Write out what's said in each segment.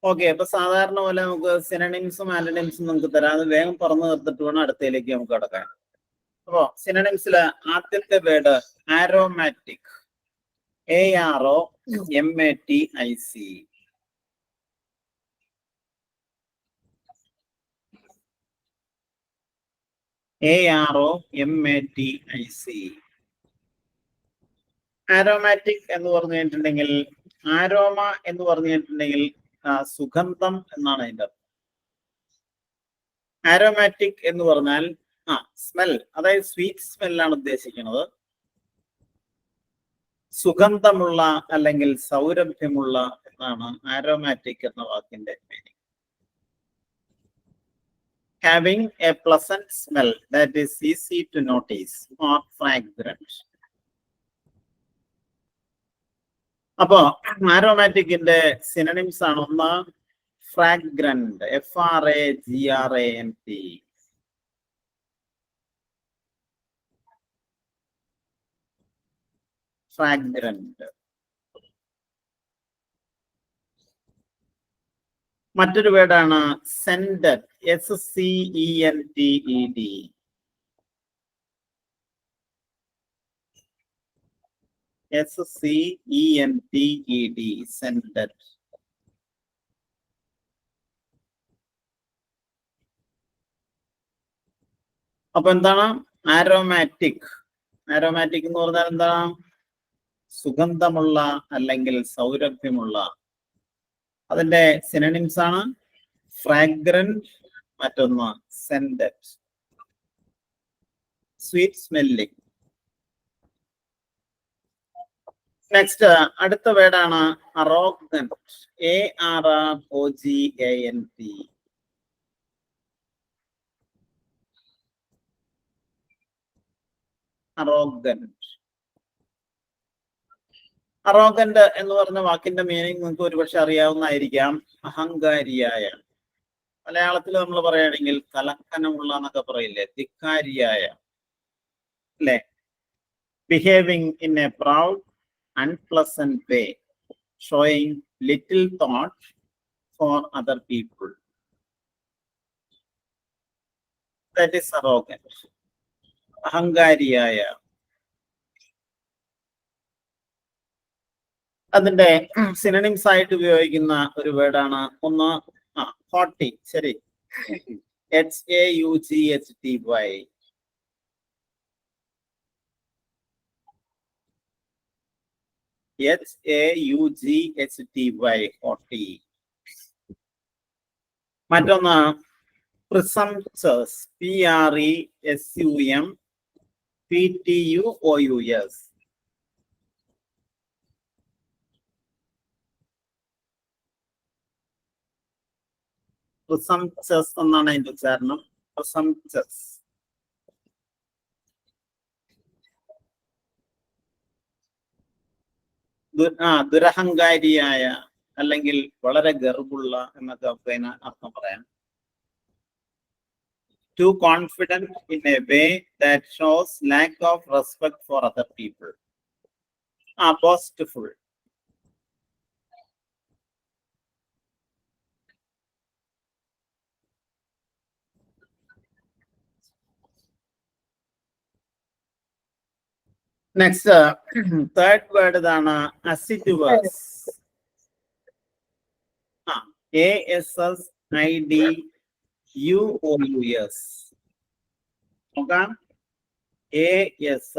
Okay, അപ്പൊ സാധാരണ പോലെ നമുക്ക് സിനണിംസും ആന്റണിംസും നമുക്ക് തരാം. അത് വേഗം പറഞ്ഞു തീർത്തിട്ട് വേണം അടുത്തയിലേക്ക് നമുക്ക് കടക്കാൻ. അപ്പോ സിനണിംസില് ആദ്യത്തെ word aromatic, AROMATIC. AROMATIC. Aromatic എന്ന് പറഞ്ഞു കഴിഞ്ഞിട്ടുണ്ടെങ്കിൽ, ആരോമ എന്ന് പറഞ്ഞു കഴിഞ്ഞിട്ടുണ്ടെങ്കിൽ സുഗന്ധം എന്നാണ് അതിന്റെ അർത്ഥം. ആരോമാറ്റിക് എന്ന് പറഞ്ഞാൽ സ്മെൽ, അതായത് സ്വീറ്റ് സ്മെല്ലാണ് ഉദ്ദേശിക്കുന്നത്. സുഗന്ധമുള്ള അല്ലെങ്കിൽ സൗരഭ്യമുള്ള എന്നാണ് ആരോമാറ്റിക് എന്ന വാക്കിന്റെ meaning. Having A pleasant smell that is easy to notice or fragrant. അപ്പോ ആരോമാറ്റിക്കിന്റെ സിനണിംസ് ആണ് ഒന്ന് ഫ്രാഗ്രന്റ്, FRAGRANT. ഫ്രാഗ്രന്റ്. മറ്റൊരു വേർഡാണ് സെന്റഡ്, SCENTED. SCENTED, centred. അപ്പൊ എന്താണ് ആരോമാറ്റിക്? ആരോമാറ്റിക് എന്ന് പറഞ്ഞാൽ എന്താണ്? സുഗന്ധമുള്ള അല്ലെങ്കിൽ സൗരഭ്യമുള്ള. അതിന്റെ സിനണിംസ് ആണ് ഫ്രാഗ്രന്റ്, മറ്റൊന്ന് സെന്റഡ്, സ്വീറ്റ് സ്മെല്ലിംഗ്. നെക്സ്റ്റ് അടുത്ത വേർഡാണ് അറോഗന്റ്, ARROGANT. അറോഗന്റ്. അറോഗന്റ് എന്ന് പറഞ്ഞ വാക്കിന്റെ മീനിങ് നിങ്ങൾക്ക് ഒരുപക്ഷെ അറിയാവുന്നതായിരിക്കാം. അഹങ്കാരിയായ. മലയാളത്തിൽ നമ്മൾ പറയുകയാണെങ്കിൽ തലക്കനമുള്ള എന്നൊക്കെ പറയില്ലേ, ധിക്കാരിയായ അല്ലെ. Behaving in A proud unpleasant way, showing little thought for other people. That is arrogant. അഹങ്കാരിയായ. അതിന്റെ സിനണിംസ് ആയിട്ട് ഉപയോഗിക്കുന്ന ഒരു വേർഡാണ് ഒന്ന് ഹോട്ടി. ശരി, HAUGHTY. HAUGHTY, ഹോട്ടി. മറ്റൊന്ന് പ്രിസംപ്റ്റസ്, PRESUMPTUOUS. പ്രിസംപ്റ്റസ് എന്നാണ് അതിന്റെ ഉച്ചാരണം. പ്രിസംപ്റ്റസ്. ദുരഹങ്കാരിയായ അല്ലെങ്കിൽ വളരെ ഗർവുള്ള എന്നൊക്കെ അതിന് അർത്ഥം പറയാം. Too confident in a way that shows lack of respect for other people. Boastful. Next third word ഇതാണ് അസിഡുവസ്. ASSIDUOUS. നോക്കാം, ASSIDUOUS,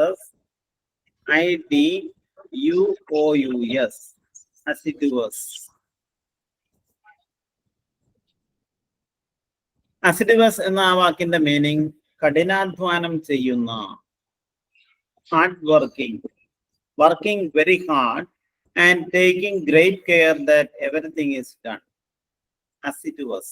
അസിഡുവസ്. അസിഡുവസ് എന്ന ആ വാക്കിന്റെ മീനിങ് കഠിനാധ്വാനം ചെയ്യുന്ന, hard working, working very hard and taking great care that everything is done. Assiduous.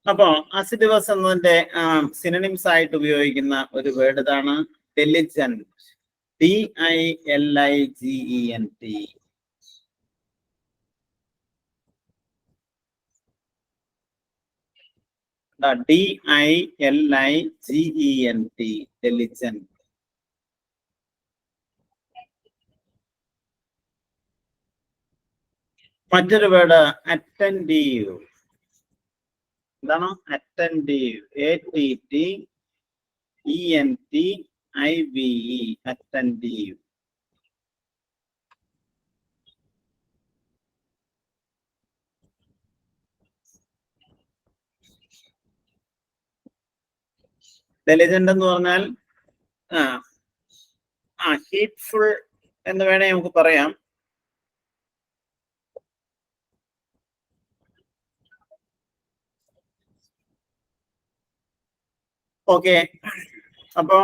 അപ്പോ അസിഡുവസ് എന്നതിന്റെ synonyms ആയിട്ട് ഉപയോഗിക്കുന്ന ഒരു വേർഡ് ഇതാണ് ഡെലിജന്റ്, DILIGENT. DILIGENT, diligent. മറ്റൊരു വേർഡ് അറ്റൻറ്റീവ്. എന്താണ് അറ്റൻറ്റീവ്? ATTENTIVE attentive. ഡെലിജന്റ് എന്ന് പറഞ്ഞാൽ ഹീറ്റ്ഫുൾ എന്ന് വേണേ നമുക്ക് പറയാം. ഓക്കെ, അപ്പോ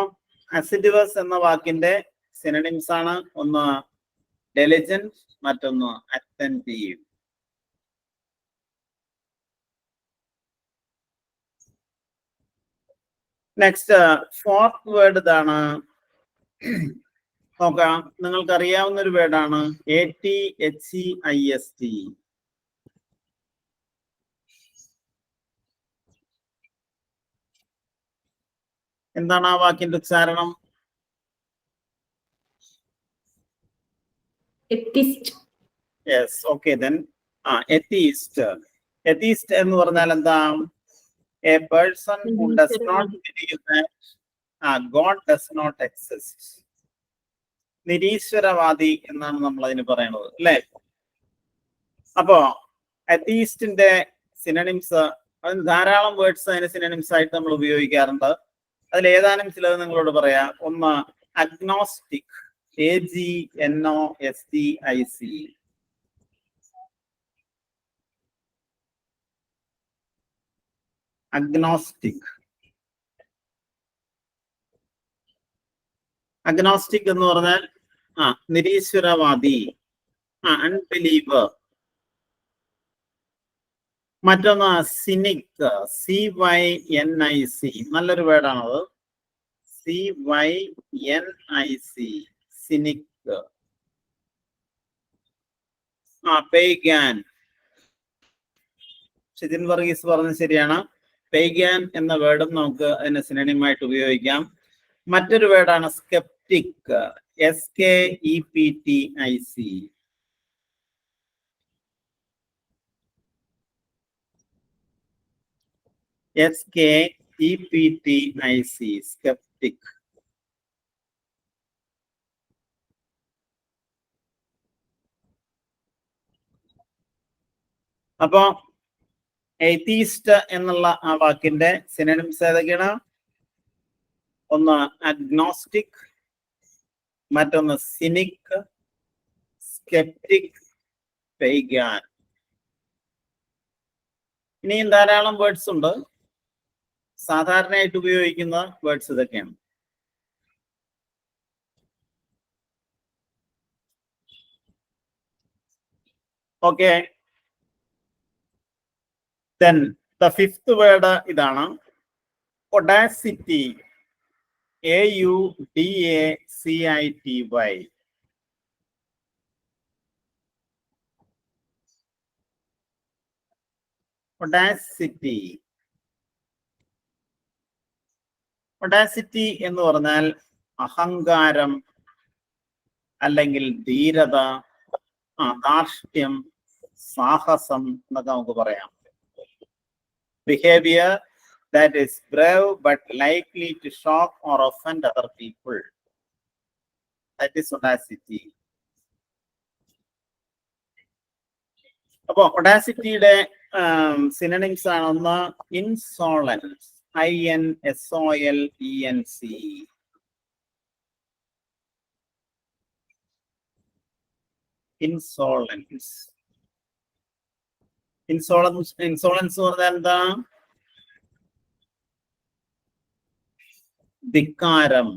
അസിഡിവസ് എന്ന വാക്കിന്റെ സിനണിംസ് ആണ് ഒന്ന് ഡെലിജന്റ്, മറ്റൊന്ന് അറ്റൻറ്റീവ്. നെക്സ്റ്റ് ഫോർത്ത് വേർഡ് ഇതാണ്. നോക്കാം, നിങ്ങൾക്ക് അറിയാവുന്ന ഒരു വേർഡാണ് ATHEIST. എന്താണ് ആ വാക്കിന്റെ ഉച്ചാരണം? Yes, okay then atheist. Atheist എന്ന് പറഞ്ഞാൽ എന്താ? A person who does not believe that God does not exist. നിരീശ്വരവാദി എന്നാണ് നമ്മൾ അതിന് പറയുന്നത്, അല്ലേ? അപ്പോ അത്തീസ്റ്റിന്റെ സിനണിംസ്, അതിന് ധാരാളം വേർഡ്സ് അതിന് സിനണിംസ് ആയിട്ട് നമ്മൾ ഉപയോഗിക്കാറുണ്ട്. അതിൽ ഏതാനും ചിലത് നിങ്ങളോട് പറയാം. ഒന്ന് അഗ്നോസ്റ്റിക്, AGNOSTIC. അഗ്നോസ്റ്റിക്. അഗ്നോസ്റ്റിക് എന്ന് പറഞ്ഞാൽ നിരീശ്വരവാദി, അൺബിലീവർ. മറ്റൊന്ന് സിനിക്, CYNIC. നല്ലൊരു വേർഡാണത്, CYNIC, സിനിക്. പെയ്ഗാൻ. ഷിജിൻ വർഗീസ് പറഞ്ഞത് ശരിയാണ്. പെയ്ഗാൻ എന്ന വേർഡും നമുക്ക് അതിന് സിനണിമായിട്ട് ഉപയോഗിക്കാം. മറ്റൊരു വേർഡാണ് സ്കെപ്റ്റിക്, SKEPTIC. SKEPTIC, sceptic. അപ്പോ എയ്തീസ്റ്റ് എന്നുള്ള ആ വാക്കിന്റെ സിനണിംസ് ഏതൊക്കെയാണ്? ഒന്ന് അഗ്നോസ്റ്റിക്, മറ്റൊന്ന് സിനിക്, സ്കെപ്റ്റിക്, പെയ്ഗാൻ. ഇനിയും ധാരാളം വേർഡ്സ് ഉണ്ട്. സാധാരണയായിട്ട് ഉപയോഗിക്കുന്ന വേർഡ്സ് ഇതൊക്കെയാണ്. Okay, then the fifth word ഇതാണ് audacity, AUDACITY. audacity. audacity എന്ന് പറഞ്ഞാൽ അഹങ്കാരം, അല്ലെങ്കിൽ ധീരത, ധാർഷ്ട്യം, സാഹസം എന്നൊക്കെ നമുക്ക് പറയാം. Behavior that is brave but likely to shock or offend other people. That is audacity. അപ്പൊ ഒഡാസിറ്റിയുടെ സിനണിംസ് ആണ് ഒന്ന് ഇൻസോളൻസ്, INSOLENC. ഇൻസോളൻസ്. ഇൻസോളൻസ് എന്ന് പറഞ്ഞാൽ എന്താ? ധിക്കാരം.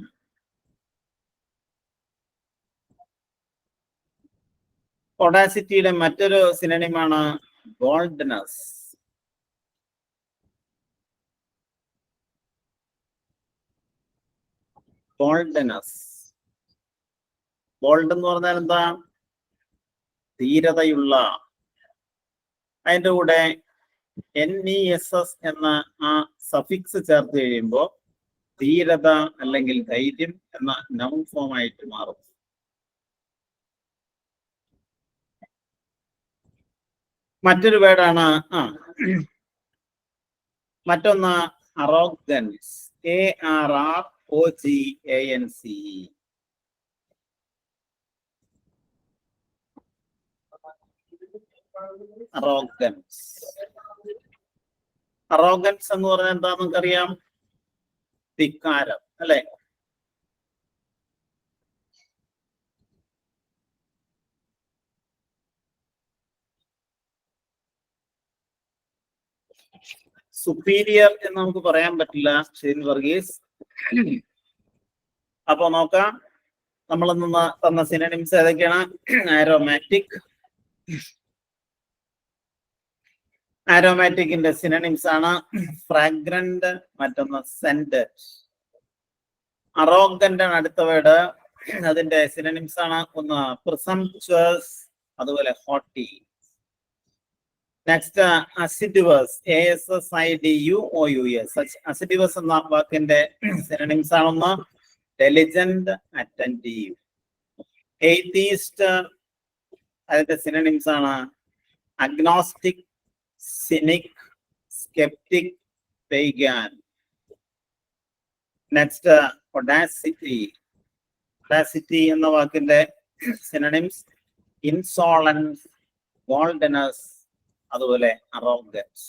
ഒഡാസിറ്റിയുടെ മറ്റൊരു സിനണിമാണ് ബോൾഡ്നെസ്. ബോൾഡ്നെസ്. ബോൾഡ് എന്ന് പറഞ്ഞാൽ എന്താ? ധീരതയുള്ള. അതിൻ്റെ കൂടെ NESS എന്ന ആ സഫിക്സ് ചേർത്ത് കഴിയുമ്പോൾ ധീരത അല്ലെങ്കിൽ ധൈര്യം എന്ന നൗൺ ഫോം ആയിട്ട് മാറും. മറ്റൊരു വേർഡാണ് മറ്റൊന്ന് അറോഗൻസ്. ARROGANCE. അറോഗൻസ്. അറോഗൻസ് എന്ന് പറഞ്ഞാൽ എന്താ നമുക്കറിയാം? ധിക്കാരം അല്ലെ? സുപ്പീരിയർ എന്ന് നമുക്ക് പറയാൻ പറ്റില്ല ഷെയ്ൻ വർഗീസ്. അപ്പൊ നോക്കാം, നമ്മൾ തന്ന സിനോണിംസ് ഏതൊക്കെയാണ്? ആരോമാറ്റിക്. ആരോമാറ്റിക്കിന്റെ സിനോണിംസ് ആണ് ഫ്രാഗ്രന്റ്, മറ്റൊന്ന് സെന്റഡ്. അറോഗന്റ് ആണ് അടുത്ത വേർഡ്. അതിന്റെ സിനോണിംസ് ആണ് ഒന്ന് പ്രിസംപ്ച്വസ്, അതുപോലെ ഹോട്ടി. നെക്സ്റ്റ് അസിഡുവസ്. ASSIDUOUS. അസിഡുവസ് എന്ന വാക്കിന്റെ സിനോണിംസ് ആണെന്ന് ഡെലിജന്റ്, അറ്റന്റീവ്. എയ്തീസ്റ്റ്, അതിന്റെ സിനോണിംസ് ആണ് agnostic, cynic, sceptic, pagan. Next audacity. Audacity എന്ന വാക്കിന്റെ സിനോണിംസ് ഇൻസോളൻസ്, ബോൾഡ്നസ്, അതുപോലെ അറോഗൻസ്.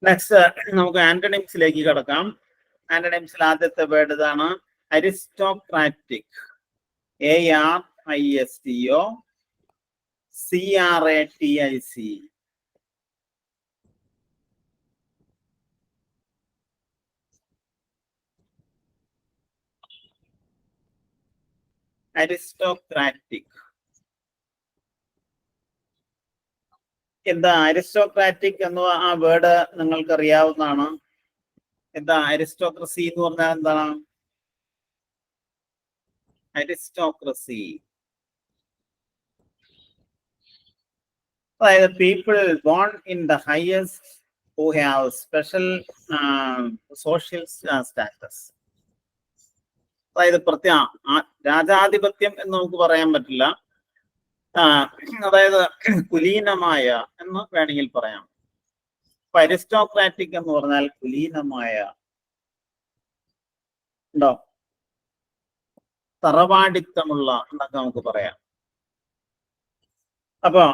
നെക്സ്റ്റ് നമുക്ക് ആന്റണിംസിലേക്ക് കടക്കാം. ആന്റണിംസിൽ ആദ്യത്തെ വേർഡ് ഇതാണ്, അരിസ്റ്റോക്രാറ്റിക്. ARISTOCRATIC. അരിസ്റ്റോക്രാറ്റിക്. എന്താ അരിസ്റ്റോക്രാറ്റിക് എന്ന ആ വേർഡ് നിങ്ങൾക്ക് അറിയാവുന്നതാണ്. എന്താ അരിസ്റ്റോക്രസി എന്ന് പറഞ്ഞാൽ എന്താണ്? അരിസ്റ്റോക്രസി അതായത് people born in the highest who have special social status. അതായത് രാജാധിപത്യം എന്ന് നമുക്ക് പറയാൻ പറ്റില്ല, അതായത് കുലീനമായ എന്ന് വേണമെങ്കിൽ പറയാം. അപ്പൊ അരിസ്റ്റോക്രാറ്റിക് എന്ന് പറഞ്ഞാൽ കുലീനമായ, ഉണ്ടോ, തറവാടിത്തമുള്ള എന്നൊക്കെ നമുക്ക് പറയാം. അപ്പൊ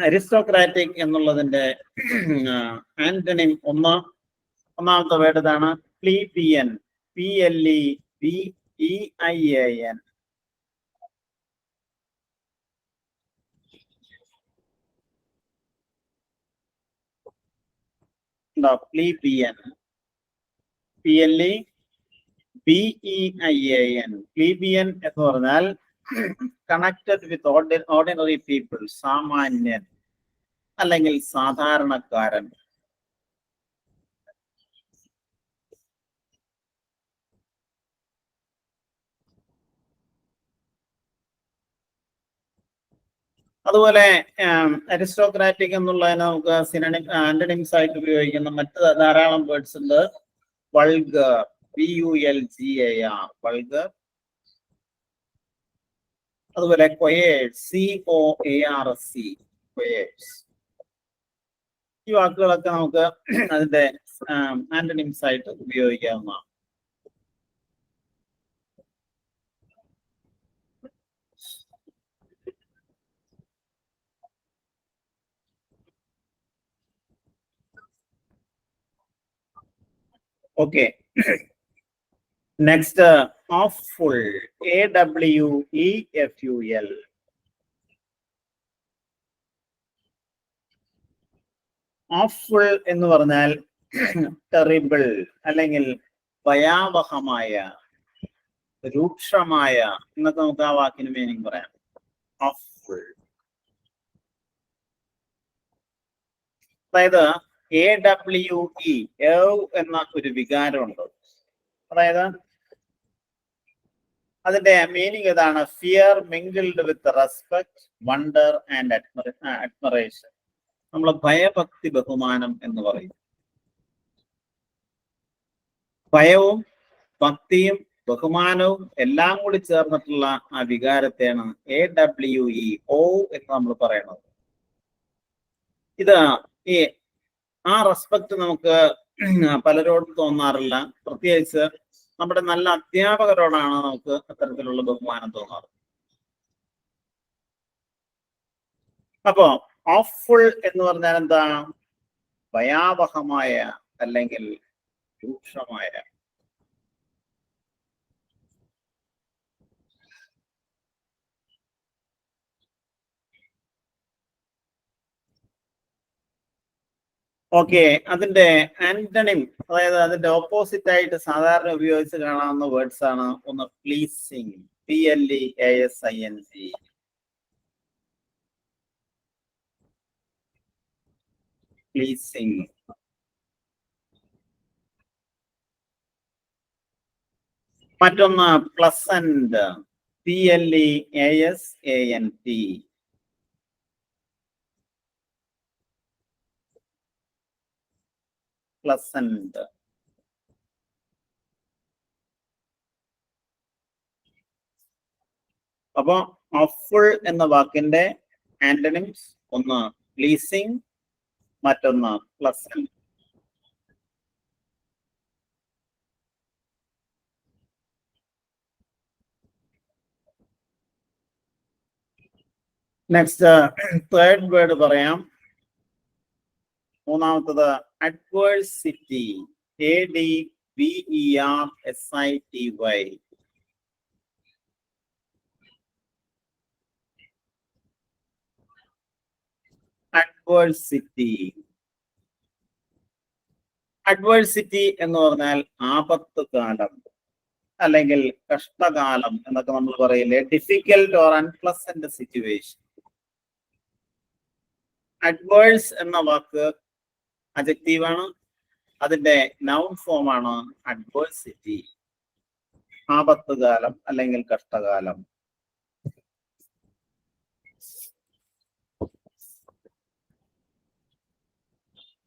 അരിസ്റ്റോക്രാറ്റിക് എന്നുള്ളതിന്റെ ആന്റണിം ഒന്നാമത്തെ വേർഡ് ഇതാണ്, പ്ലീബിയൻ. PLEBEIAN. പ്ലീബിയൻ. PLEBEIAN. പ്ലീബിയൻ എന്ന് പറഞ്ഞാൽ കണക്റ്റഡ് വിത്ത് ഓർഡിനറി പീപ്പിൾ, സാമാന്യൻ അല്ലെങ്കിൽ സാധാരണക്കാരൻ. അതുപോലെ അരിസ്റ്റോക്രാറ്റിക് എന്നുള്ളതിന് നമുക്ക് ആന്റണിംസ് ആയിട്ട് ഉപയോഗിക്കുന്ന മറ്റ് ധാരാളം വേർഡ്സ് ഉണ്ട്. വൾഗർ. VULGAR. വൾഗർ. അതുപോലെ കൊയേഴ്സ്. COARS. കൊയേഴ്സ്. ഈ വാക്കുകളൊക്കെ നമുക്ക് അതിന്റെ ആന്റണിംസ് ആയിട്ട് ഉപയോഗിക്കാവുന്നതാണ്. Okay. Next, awful. AWEFUL. awful എന്ന് പറഞ്ഞാൽ ടെറിബിൾ അല്ലെങ്കിൽ ഭയാവഹമായ, രൂക്ഷമായ എന്നൊക്കെ നമുക്ക് ആ വാക്കിന് മീനിങ് പറയാം. awful. അതായത് AWE എന്ന ഒരു വികാരമുണ്ട്. അതായത് അതിന്റെ മീനിങ് ഇതാണ്, fear mingled with respect, wonder and admiration. നമ്മൾ ഭയഭക്തി ബഹുമാനം എന്ന് പറയും. ഭയവും ഭക്തിയും ബഹുമാനവും എല്ലാം കൂടി ചേർന്നിട്ടുള്ള ആ വികാരത്തെയാണ് AWE ഓ എന്ന് നമ്മൾ പറയുന്നത്. ഇത് ഈ ആ റെസ്പെക്ട് നമുക്ക് പലരോടും തോന്നാറില്ല. പ്രത്യേകിച്ച് നമ്മുടെ നല്ല അധ്യാപകരോടാണ് നമുക്ക് അത്തരത്തിലുള്ള ബഹുമാനം തോന്നാറ്. അപ്പോ ഓഫുൾ എന്ന് പറഞ്ഞാൽ എന്താ? ഭയാവഹമായ അല്ലെങ്കിൽ രൂക്ഷമായ. ഓക്കെ, അതിന്റെ ആന്റണിം, അതായത് അതിന്റെ ഓപ്പോസിറ്റ് ആയിട്ട് സാധാരണ ഉപയോഗിച്ച് കാണാവുന്ന വേർഡ്സ് ആണ്. ഒന്ന് പ്ലീസിങ്, PLEASING. പ്ലീസിങ്. മറ്റൊന്ന് പ്ലസന്റ്, PLEASANT. പ്ലസന്റ്. അപ്പൊ ഓഫുൾ എന്ന വാക്കിന്റെ ആന്റണിംസ് ഒന്ന് പ്ലീസിങ്, മറ്റൊന്ന് പ്ലസന്റ്. നെക്സ്റ്റ് തേർഡ് വേർഡ് പറയാം. മൂന്നാമത്തത് അഡ്വേഴ്സിറ്റി, ADVERSITY. അഡ്വേഴ്സിറ്റി. അഡ്വേഴ്സിറ്റി എന്ന് പറഞ്ഞാൽ ആപത്ത് കാലം അല്ലെങ്കിൽ കഷ്ടകാലം എന്നൊക്കെ നമ്മൾ പറയില്ലേ, difficult or unpleasant situation. Adverse എന്ന വാക്ക് അഡ്ജക്റ്റീവാണ്. അതിന്റെ നൗൺ ഫോം ആണ് അഡ്വേഴ്സിറ്റി, ആപത്ത് കാലം അല്ലെങ്കിൽ കഷ്ടകാലം.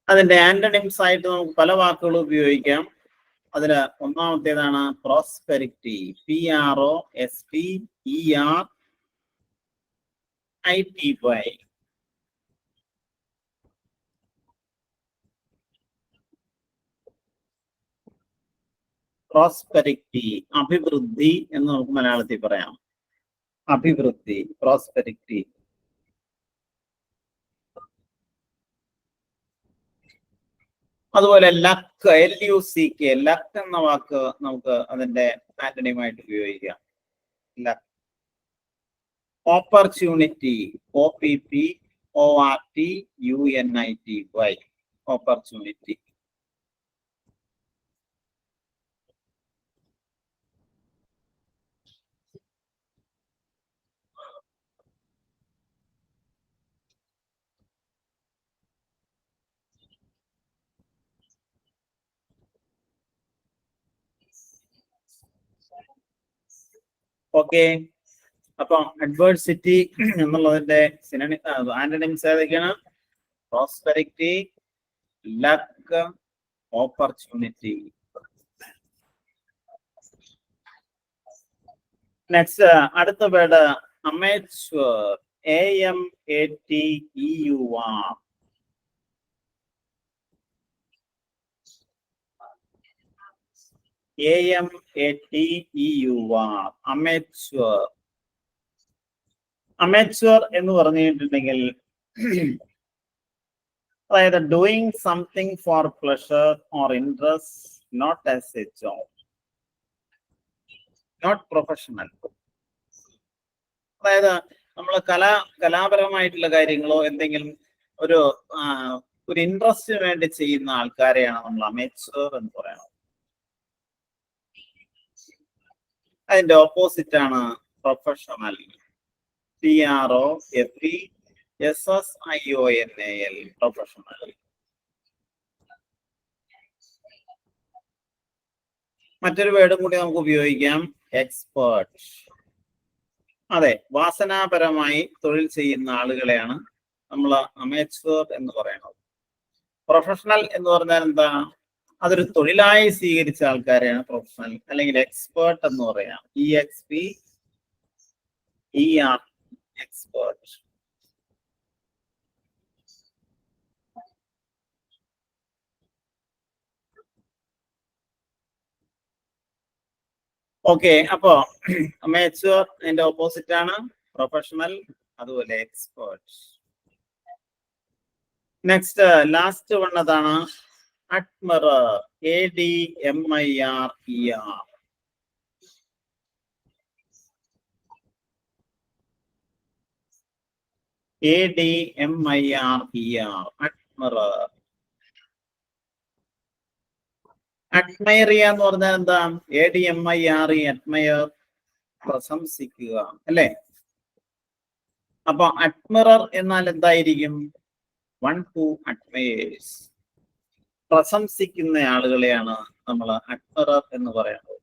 അതിന്റെ ആന്റണിംസ് ആയിട്ട് നമുക്ക് പല വാക്കുകളും ഉപയോഗിക്കാം. അതില് ഒന്നാമത്തേതാണ് പ്രോസ്പെരിറ്റി, PROSPERITY. പ്രോസ്പെരിറ്റി, അഭിവൃദ്ധി എന്ന് നമുക്ക് മലയാളത്തിൽ പറയാം. അഭിവൃദ്ധി, പ്രോസ്പെരിറ്റി. അതുപോലെ ലക്ക്, LUCK, ലക്ക് എന്ന വാക്ക് നമുക്ക് അതിന്റെ ആന്റണിയുമായിട്ട് ഉപയോഗിക്കാം. Luck. Opportunity, OPPORTUNITY. Opportunity. Okay, അപ്പൊ അഡ്വേഴ്സിറ്റി എന്നുള്ളതിന്റെ ആന്റണിംസ് ഏതൊക്കെയാണ്? Prosperity, luck, opportunity. നെക്സ്റ്റ് അടുത്ത word amateur, AMATEUR. AMATEUR, amateur. Amateur എന്ന് പറഞ്ഞിട്ടുണ്ടെങ്കിൽ അതായത് doing something for pleasure or interest, not as A job, not professional. അതായത് നമ്മൾ കലാപരമായിട്ടുള്ള കാര്യങ്ങളോ എന്തെങ്കിലും ഒരു ഇൻട്രസ്റ്റിന് വേണ്ടി ചെയ്യുന്ന ആൾക്കാരെയാണ് നമ്മൾ അമേച്വർ എന്ന് പറയുന്നത്. അതിന്റെ ഓപ്പോസിറ്റ് ആണ് പ്രൊഫഷണൽ, PROFESSIONAL, പ്രൊഫഷണൽ. മറ്റൊരു വേർഡും കൂടി നമുക്ക് ഉപയോഗിക്കാം, എക്സ്പേർട്ട്. അതെ, വാസനാപരമായി തൊഴിൽ ചെയ്യുന്ന ആളുകളെയാണ് നമ്മൾ അമേച്വർ എന്ന് പറയുന്നത്. പ്രൊഫഷണൽ എന്ന് പറഞ്ഞാൽ എന്താ? അതൊരു തൊഴിലായി സ്വീകരിച്ച ആൾക്കാരെയാണ് പ്രൊഫഷണൽ അല്ലെങ്കിൽ എക്സ്പേർട്ട് എന്ന് പറയാം. EXPER, expert. ഓക്കെ, അപ്പോ അമേച്വർ അതിന്റെ ഓപ്പോസിറ്റ് ആണ് പ്രൊഫഷണൽ, അതുപോലെ എക്സ്പേർട്ട്. നെക്സ്റ്റ് ലാസ്റ്റ് വൺ അതാണ് അഡ്മിറർ. ADMIRER. അഡ്മിറർ. അഡ്മയറിയ എന്ന് പറഞ്ഞാൽ എന്താ? ADMIRE, അഡ്മയർ, പ്രശംസിക്കുക അല്ലെ? അപ്പൊ അഡ്മിറർ എന്നാൽ എന്തായിരിക്കും? One who admires, പ്രശംസിക്കുന്ന ആളുകളെയാണ് നമ്മൾ അഡ്മിറർ എന്ന് പറയുന്നത്,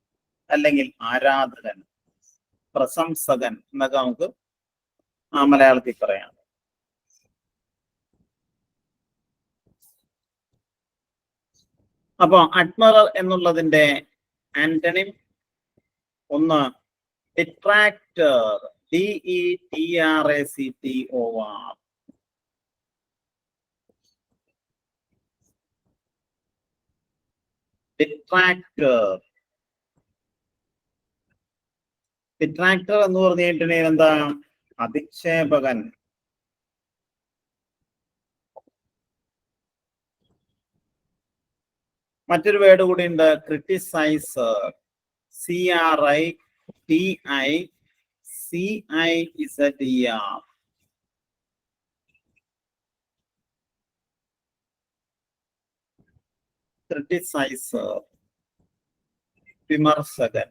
അല്ലെങ്കിൽ ആരാധകൻ, പ്രശംസകൻ എന്നൊക്കെ നമുക്ക് മലയാളത്തിൽ പറയാം. അപ്പൊ അഡ്മിറർ എന്നുള്ളതിന്റെ ആന്റണിം ഒന്ന് ഡിട്രാക്ടർ. DETRACTOR. ഡിട്രാക്ടർ. ഡിട്രാക്ടർ എന്ന് പറഞ്ഞിട്ടുണ്ടെങ്കിൽ എന്താ? അധിക്ഷേപകൻ. മറ്റൊരു വേർഡ് കൂടി ഉണ്ട്, ക്രിട്ടിസൈസർ. CRITICIZER. ക്രിട്ടിസൈസർ, വിമർശകൻ.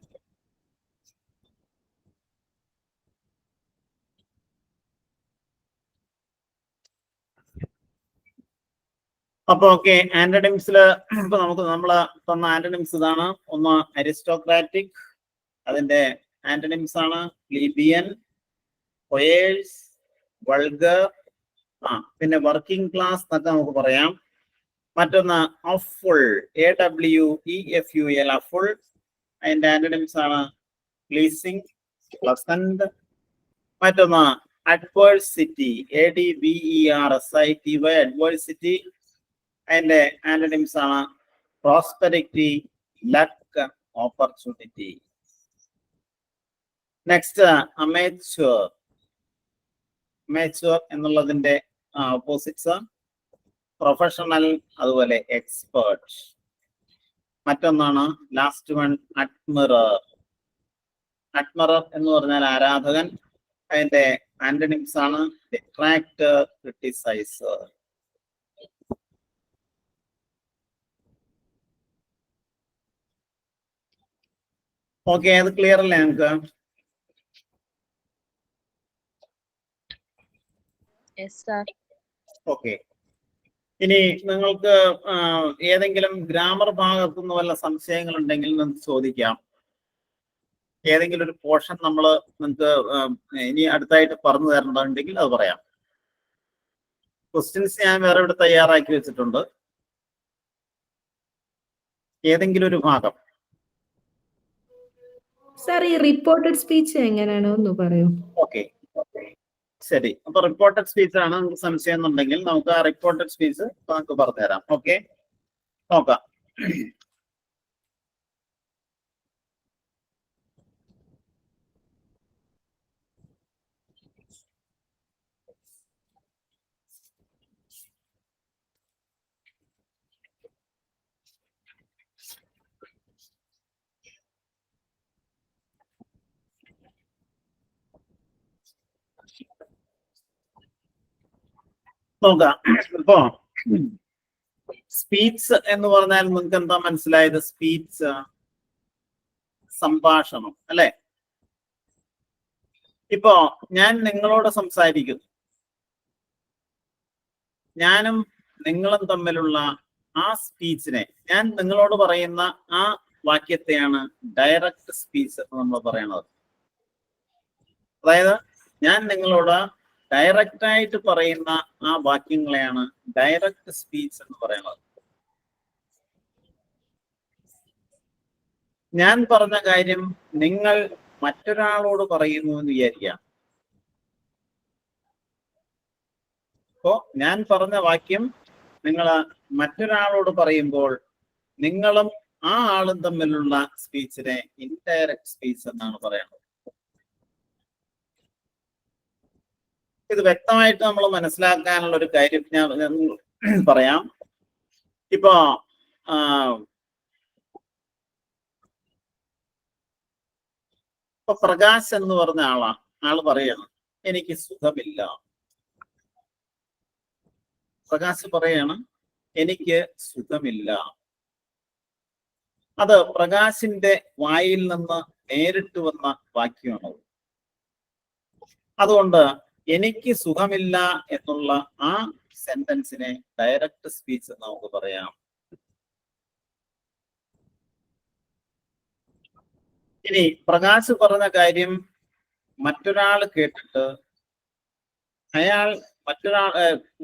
അപ്പൊ ഓക്കെ, ആന്റണിംസിൽ ഇപ്പൊ നമ്മള് തന്ന ആന്റണിംസ് ഇതാണ്. ഒന്ന് അരിസ്റ്റോക്രാറ്റിക്, അതിന്റെ ആന്റണിംസ് ആണ് പ്ലീബിയൻ, കൊയേഴ്സ്, വൾഗർ, പിന്നെ വർക്കിംഗ് ക്ലാസ് എന്നൊക്കെ നമുക്ക് പറയാം. മറ്റൊന്ന് അഫുൾ, AWEFUL, അഫുൾ. അതിന്റെ ആന്റണിംസ് ആണ് പ്ലീസിംഗ്, പ്ലസന്റ്. മറ്റൊന്ന് അഡ്വേഴ്സിറ്റി, ADVERSITY, അഡ്വേഴ്സിറ്റി. അതിന്റെ ആന്റണിംസ് ആണ് prosperity, luck, opportunity. Next amateur. Amateur എന്നുള്ളതിന്റെ ഓപ്പോസിറ്റ്സ് പ്രൊഫഷണൽ, അതുപോലെ എക്സ്പേർട്ട്. മറ്റൊന്നാണ് ലാസ്റ്റ് വൺ അഡ്മിറർ. അഡ്മിറർ എന്ന് പറഞ്ഞാൽ ആരാധകൻ. അതിന്റെ ആന്റണിംസ് ആണ് ഡിട്രാക്ടർ, ക്രിട്ടിസൈസർ. ഓക്കെ, അത് ക്ലിയർ അല്ലേ നിങ്ങൾക്ക്? ഓക്കെ, ഇനി നിങ്ങൾക്ക് ഏതെങ്കിലും ഗ്രാമർ ഭാഗത്തുനിന്ന് വല്ല സംശയങ്ങൾ ഉണ്ടെങ്കിൽ നിങ്ങൾക്ക് ചോദിക്കാം. ഏതെങ്കിലും ഒരു പോർഷൻ നമ്മൾ നിങ്ങൾക്ക് ഇനി അടുത്തായിട്ട് പറഞ്ഞു തരേണ്ടതുണ്ടെങ്കിൽ അത് പറയാം. ക്വസ്റ്റ്യൻസ് ഞാൻ വേറെ ഇവിടെ തയ്യാറാക്കി വെച്ചിട്ടുണ്ട്. ഏതെങ്കിലും ഒരു ഭാഗം. സർ, ഈ റിപ്പോർട്ടഡ് സ്പീച്ച് എങ്ങനെയാണോ ഒന്ന് പറയൂ? ഓക്കെ, ശരി. അപ്പൊ റിപ്പോർട്ടഡ് സ്പീച്ച് ആണ്. നിങ്ങൾക്ക് സംശയം എന്നുണ്ടെങ്കിൽ നമുക്ക് ആ റിപ്പോർട്ടഡ് സ്പീച്ച് നമുക്ക് പറഞ്ഞുതരാം. ഓക്കെ, നോക്കാം. നോക്കാം. ഇപ്പോ സ്പീച്ച് എന്ന് പറഞ്ഞാൽ നിങ്ങൾക്ക് എന്താ മനസ്സിലായത്? സ്പീച്ച്, സംഭാഷണം അല്ലെ? ഇപ്പോ ഞാൻ നിങ്ങളോട് സംസാരിക്കുന്നു. ഞാനും നിങ്ങളും തമ്മിലുള്ള ആ സ്പീച്ചിനെ, ഞാൻ നിങ്ങളോട് പറയുന്ന ആ വാക്യത്തെയാണ് ഡയറക്റ്റ് സ്പീച്ച് എന്ന് നമ്മൾ പറയണത്. അതായത് ഞാൻ നിങ്ങളോട് ഡയറക്റ്റ് ആയിട്ട് പറയുന്ന ആ വാക്യങ്ങളെയാണ് ഡയറക്റ്റ് സ്പീച്ച് എന്ന് പറയുന്നത്. ഞാൻ പറഞ്ഞ കാര്യം നിങ്ങൾ മറ്റൊരാളോട് പറയുന്നു എന്ന് വിചാരിക്കാം. അപ്പോ ഞാൻ പറഞ്ഞ വാക്യം നിങ്ങൾ മറ്റൊരാളോട് പറയുമ്പോൾ നിങ്ങളും ആ ആളും തമ്മിലുള്ള സ്പീച്ചിനെ ഇൻഡയറക്റ്റ് സ്പീച്ച് എന്നാണ് പറയുന്നത്. ഇത് വ്യക്തമായിട്ട് നമ്മൾ മനസ്സിലാക്കാനുള്ള ഒരു കാര്യം ഞാൻ പറയാം. ഇപ്പോ ഇപ്പൊ പ്രകാശ് എന്ന് പറഞ്ഞ ആള് പറയാണ് എനിക്ക് സുഖമില്ല. പ്രകാശ് പറയാണ് എനിക്ക് സുഖമില്ല. അത് പ്രകാശിന്റെ വായിൽ നിന്ന് നേരിട്ട് വന്ന വാക്യമാണത്. അതുകൊണ്ട് എനിക്ക് സുഖമില്ല എന്നുള്ള ആ സെന്റൻസിനെ ഡയറക്റ്റ് സ്പീച്ച് എന്ന് നമുക്ക് പറയാം. ഇനി പ്രകാശ് പറഞ്ഞ കാര്യം മറ്റൊരാൾ കേട്ടിട്ട് അയാൾ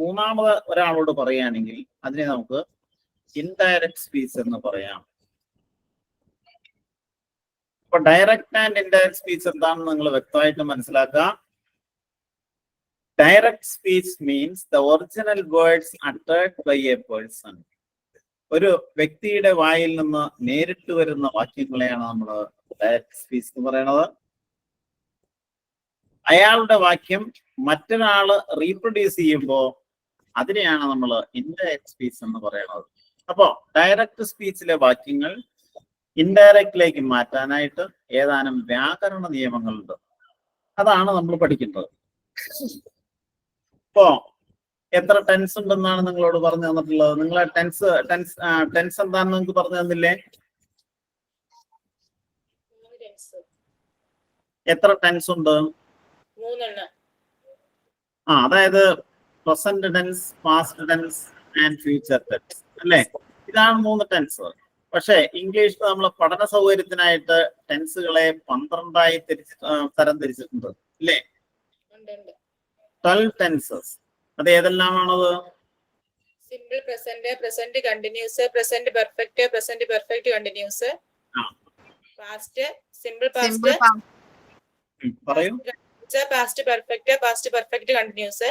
മൂന്നാമത് ഒരാളോട് പറയുകയാണെങ്കിൽ അതിനെ നമുക്ക് ഇൻഡയറക്റ്റ് സ്പീച്ച് എന്ന് പറയാം. അപ്പൊ ഡയറക്റ്റ് ആൻഡ് ഇൻഡയറക്റ്റ് സ്പീച്ച് എന്താണെന്ന് നിങ്ങൾ വ്യക്തമായിട്ട് മനസ്സിലാക്കുക. Direct speech means the original words uttered by a person. ഒരു വ്യക്തിയുടെ വായിൽ നിന്ന് നേരിട്ട് വരുന്ന വാക്യങ്ങളെയാണ് നമ്മൾ ഡയറക്റ്റ് സ്പീച്ച് എന്ന് പറയുന്നത്. അയാളുടെ വാക്യം മറ്റൊരാള് റീപ്രൊഡ്യൂസ് ചെയ്യുമ്പോൾ അതിനെയാണ് നമ്മൾ ഇൻഡയറക്റ്റ് സ്പീച്ച് എന്ന് പറയുന്നത്. അപ്പോ ഡയറക്റ്റ് സ്പീച്ചിലെ വാക്യങ്ങൾ ഇൻഡയറക്റ്റിലേക്ക് മാറ്റാനായിട്ട് ഏതാനും വ്യാകരണ നിയമങ്ങളുണ്ട്. അതാണ് നമ്മൾ പഠിക്കുന്നത്. ഇപ്പോ എത്ര ടെൻസ് ഉണ്ടെന്നാണ് നിങ്ങളോട് പറഞ്ഞു തന്നിട്ടുള്ളത്? നിങ്ങളെ ടെൻസ് എന്താണെന്ന് നിങ്ങൾക്ക് പറഞ്ഞു തന്നില്ലേ? എത്ര ടെൻസ് ഉണ്ട്? അതായത് present tense, past tense and future tense അല്ലേ? ഇതാണ് 3 ടെൻസ്. പക്ഷെ ഇംഗ്ലീഷിൽ നമ്മൾ പഠന സൗകര്യത്തിനായിട്ട് ടെൻസുകളെ 12ആയി തരം തിരിച്ചിട്ടുണ്ട് അല്ലേ? 12 ടെൻസസ്. അത് ഏതെല്ലാമാണത്? Simple present, present continuous, present perfect, present perfect continuous, past, simple past, പറയൂ, past perfect, past perfect continuous,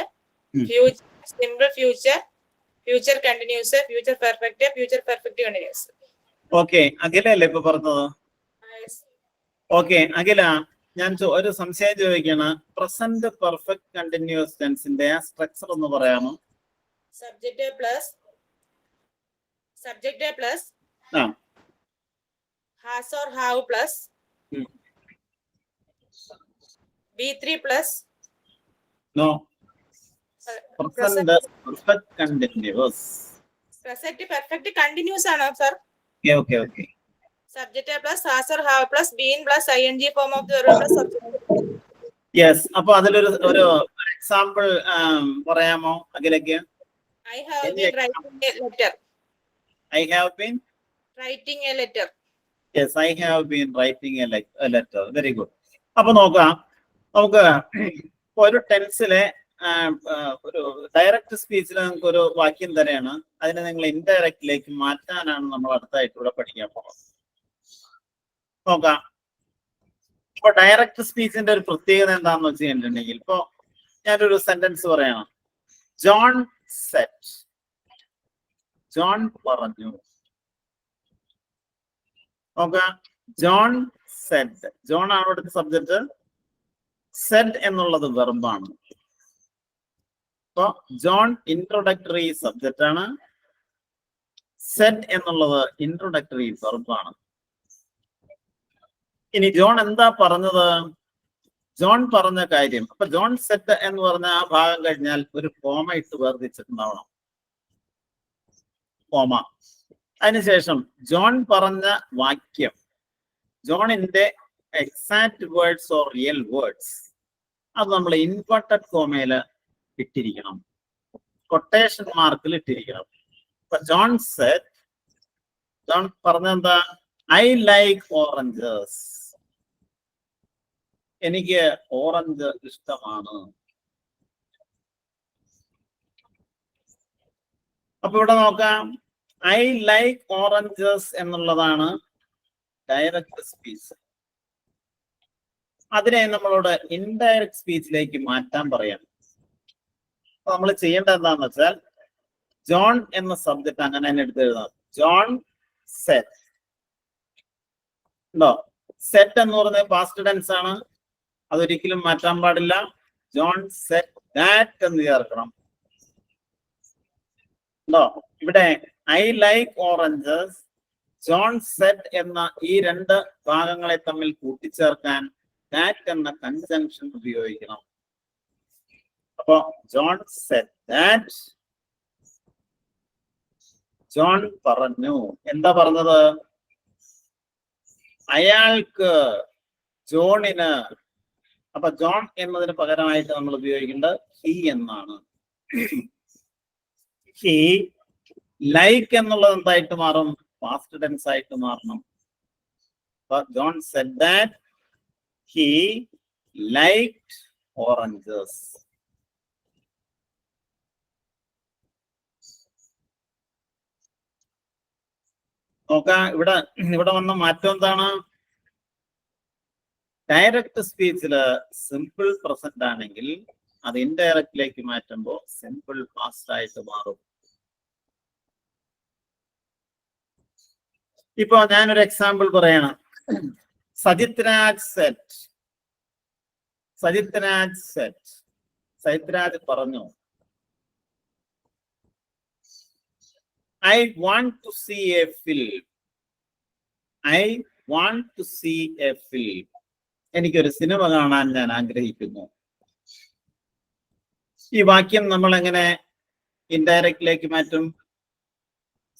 future, simple future, future continuous, future perfect, future perfect continuous. Okay, അഖിലല്ലേ ഇപ്പൊ പറഞ്ഞത്? ഓക്കെ അഖില, ഞാൻ ഒരു സംശയം ചോദിക്കാണ്. പ്രസന്റ് പെർഫെക്റ്റ് കണ്ടിന്യൂസ് ടെൻസിന്റെ ആ structure ഒന്ന് പറയാമോ? Subject plus has or have plus B3 plus no present perfect continuous. Present perfect continuous ആണോ sir? Okay okay. Subject plus has or have plus been plus ing form of the verb plus subject. Yes. അപ്പൊ അതിലൊരു example പറയാമോ അഖിലയ്ക്ക്? I have been writing a letter. I have been writing a letter. Yes, I have been writing a letter. Very good. അപ്പൊ നോക്കാം, നമുക്ക് ഒരു ടെൻസിലെ ഒരു direct സ്പീച്ചിൽ നമുക്ക് ഒരു വാക്യം തന്നെയാണ്, അതിനെ നിങ്ങൾ ഇൻഡയറക്റ്റിലേക്ക് മാറ്റാനാണ് നമ്മൾ അടുത്തായിട്ട് ഇവിടെ പഠിക്കാൻ പോകുന്നത്. നോക്കാം. ഇപ്പൊ ഡയറക്റ്റ് സ്പീച്ചിന്റെ ഒരു പ്രത്യേകത എന്താണെന്ന് വെച്ച് കഴിഞ്ഞിട്ടുണ്ടെങ്കിൽ, ഇപ്പൊ ഞാനൊരു സെന്റൻസ് പറയണം. ജോൺ സെറ്റ്, ജോൺ പറഞ്ഞു. നോക്കാം, ജോൺ സെഡ്. ജോൺ ആണ് ഇവിടുത്തെ സബ്ജക്ട്, സെഡ് എന്നുള്ളത് വെർബാണ്. അപ്പൊ ജോൺ ഇൻട്രൊഡക്ടറി സബ്ജക്റ്റ് ആണ്, സെഡ് എന്നുള്ളത് ഇൻട്രൊഡക്ടറി വെർബാണ്. ഇനി ജോൺ എന്താ പറഞ്ഞത്? ജോൺ പറഞ്ഞ കാര്യം. അപ്പൊ ജോൺ സെഡ് എന്ന് പറഞ്ഞ ആ ഭാഗം കഴിഞ്ഞാൽ ഒരു കോമ ഇട്ട് വേർതിരിച്ചിട്ടുണ്ടാവണം, കോമ. അതിനുശേഷം ജോൺ പറഞ്ഞ വാക്യം, ജോണിന്റെ exact words or real words, അത് നമ്മൾ ഇൻവെർട്ടഡ് കോമയില് ഇട്ടിരിക്കണം, കൊട്ടേഷൻ മാർക്കിൽ ഇട്ടിരിക്കണം. ഇപ്പൊ ജോൺ സെഡ്, ജോൺ പറഞ്ഞെന്താ? ഐ ലൈക്ക് ഓറഞ്ചസ്, എനിക്ക് ഓറഞ്ച് ഇഷ്ടമാണ്. അപ്പൊ ഇവിടെ നോക്കാം, ഐ ലൈക്ക് ഓറഞ്ചസ് എന്നുള്ളതാണ് ഡയറക്റ്റ് സ്പീച്ച്. അതിനെ നമ്മളോട് ഇൻഡയറക്റ്റ് സ്പീച്ചിലേക്ക് മാറ്റാൻ പറയാം. നമ്മൾ ചെയ്യേണ്ടത് എന്താണെന്ന് വെച്ചാൽ ജോൺ എന്ന സബ്ജക്ട് അങ്ങനെ തന്നെ എടുത്ത് എഴുതാം. ജോൺ സെറ്റ് ഉണ്ടോ? സെറ്റ് എന്ന് പറയുന്നത് പാസ്റ്റ് ടെൻസ് ആണ്, അതൊരിക്കലും മാറ്റാൻ പാടില്ല. ജോൺ സെറ്റ് ദാറ്റ് എന്ന് ചേർക്കണം. ഉണ്ടോ? ഇവിടെ I like oranges, John set എന്ന ഈ രണ്ട് ഭാഗങ്ങളെ തമ്മിൽ കൂട്ടിച്ചേർക്കാൻ ദാറ്റ് എന്ന കൺജങ്ഷൻ ഉപയോഗിക്കണം. അപ്പൊ ജോൺ സെറ്റ് ദാറ്റ്, ജോൺ പറഞ്ഞു. എന്താ പറഞ്ഞത്? അയാൾക്ക്, ജോണിന്. അപ്പൊ ജോൺ എന്നതിന് പകരമായിട്ട് നമ്മൾ ഉപയോഗിക്കേണ്ടത് ഹി എന്നാണ്. ഹി ലൈക്ക് എന്നുള്ളത് എന്തായിട്ട് മാറും? പാസ്റ്റ് ടെൻസ് ആയിട്ട് മാറണം. അപ്പൊ John said that he liked oranges. നോക്കാം, ഇവിടെ വന്ന മാറ്റം എന്താണ്? ഡയറക്റ്റ് സ്പീച്ചില് സിമ്പിൾ പ്രസന്റ് ആണെങ്കിൽ അത് ഇൻഡയറക്റ്റിലേക്ക് മാറ്റുമ്പോൾ സിമ്പിൾ പാസ്റ്റ് ആയിട്ട് മാറും. ഇപ്പൊ ഞാനൊരു എക്സാമ്പിൾ പറയണം. സജിത് രാജ് സെറ്റ്, സജിത് രാജ് സെറ്റ്, സജിത് രാജ് പറഞ്ഞു. I want to see a film. I want to see a film. എനിക്കൊരു സിനിമ കാണാൻ ഞാൻ ആഗ്രഹിക്കുന്നു. ഈ വാക്യം നമ്മൾ എങ്ങനെ ഇൻഡയറക്റ്റിലേക്ക് മാറ്റും?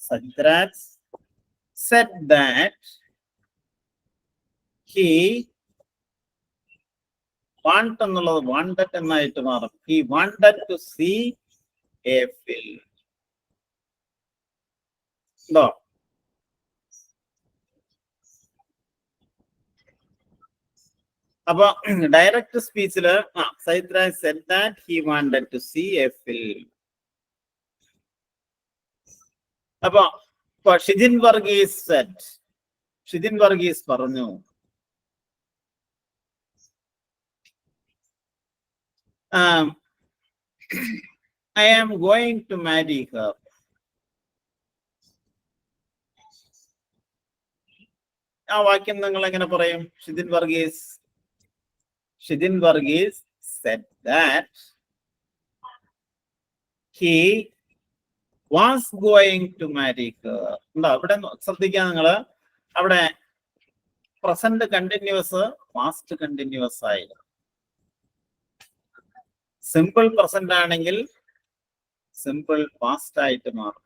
Sajith Raj said that he want എന്നുള്ളത് wanted എന്നായിട്ട് മാറും. He wanted to see a film. ഉണ്ടോ? അപ്പൊ ഡയറക്റ്റ് സ്പീച്ചില് Sajith Raj said that he wanted to see a film. അപ്പൊ ഷിജിൻ വർഗീസ് സെറ്റ്, ഷിജിൻ വർഗീസ് പറഞ്ഞു. I am going to marry her. ആ വാക്യം നിങ്ങൾ എങ്ങനെ പറയും? Shijin Varghese said that he was going to marry her. ഉണ്ടോ? ഇവിടെ ശ്രദ്ധിക്കുക നിങ്ങള്, അവിടെ പ്രസന്റ് കണ്ടിന്യൂസ് പാസ്റ്റ് കണ്ടിന്യൂസ് ആയി. സിമ്പിൾ പ്രസന്റ് ആണെങ്കിൽ സിമ്പിൾ പാസ്റ്റ് ആയിട്ട് മാറും.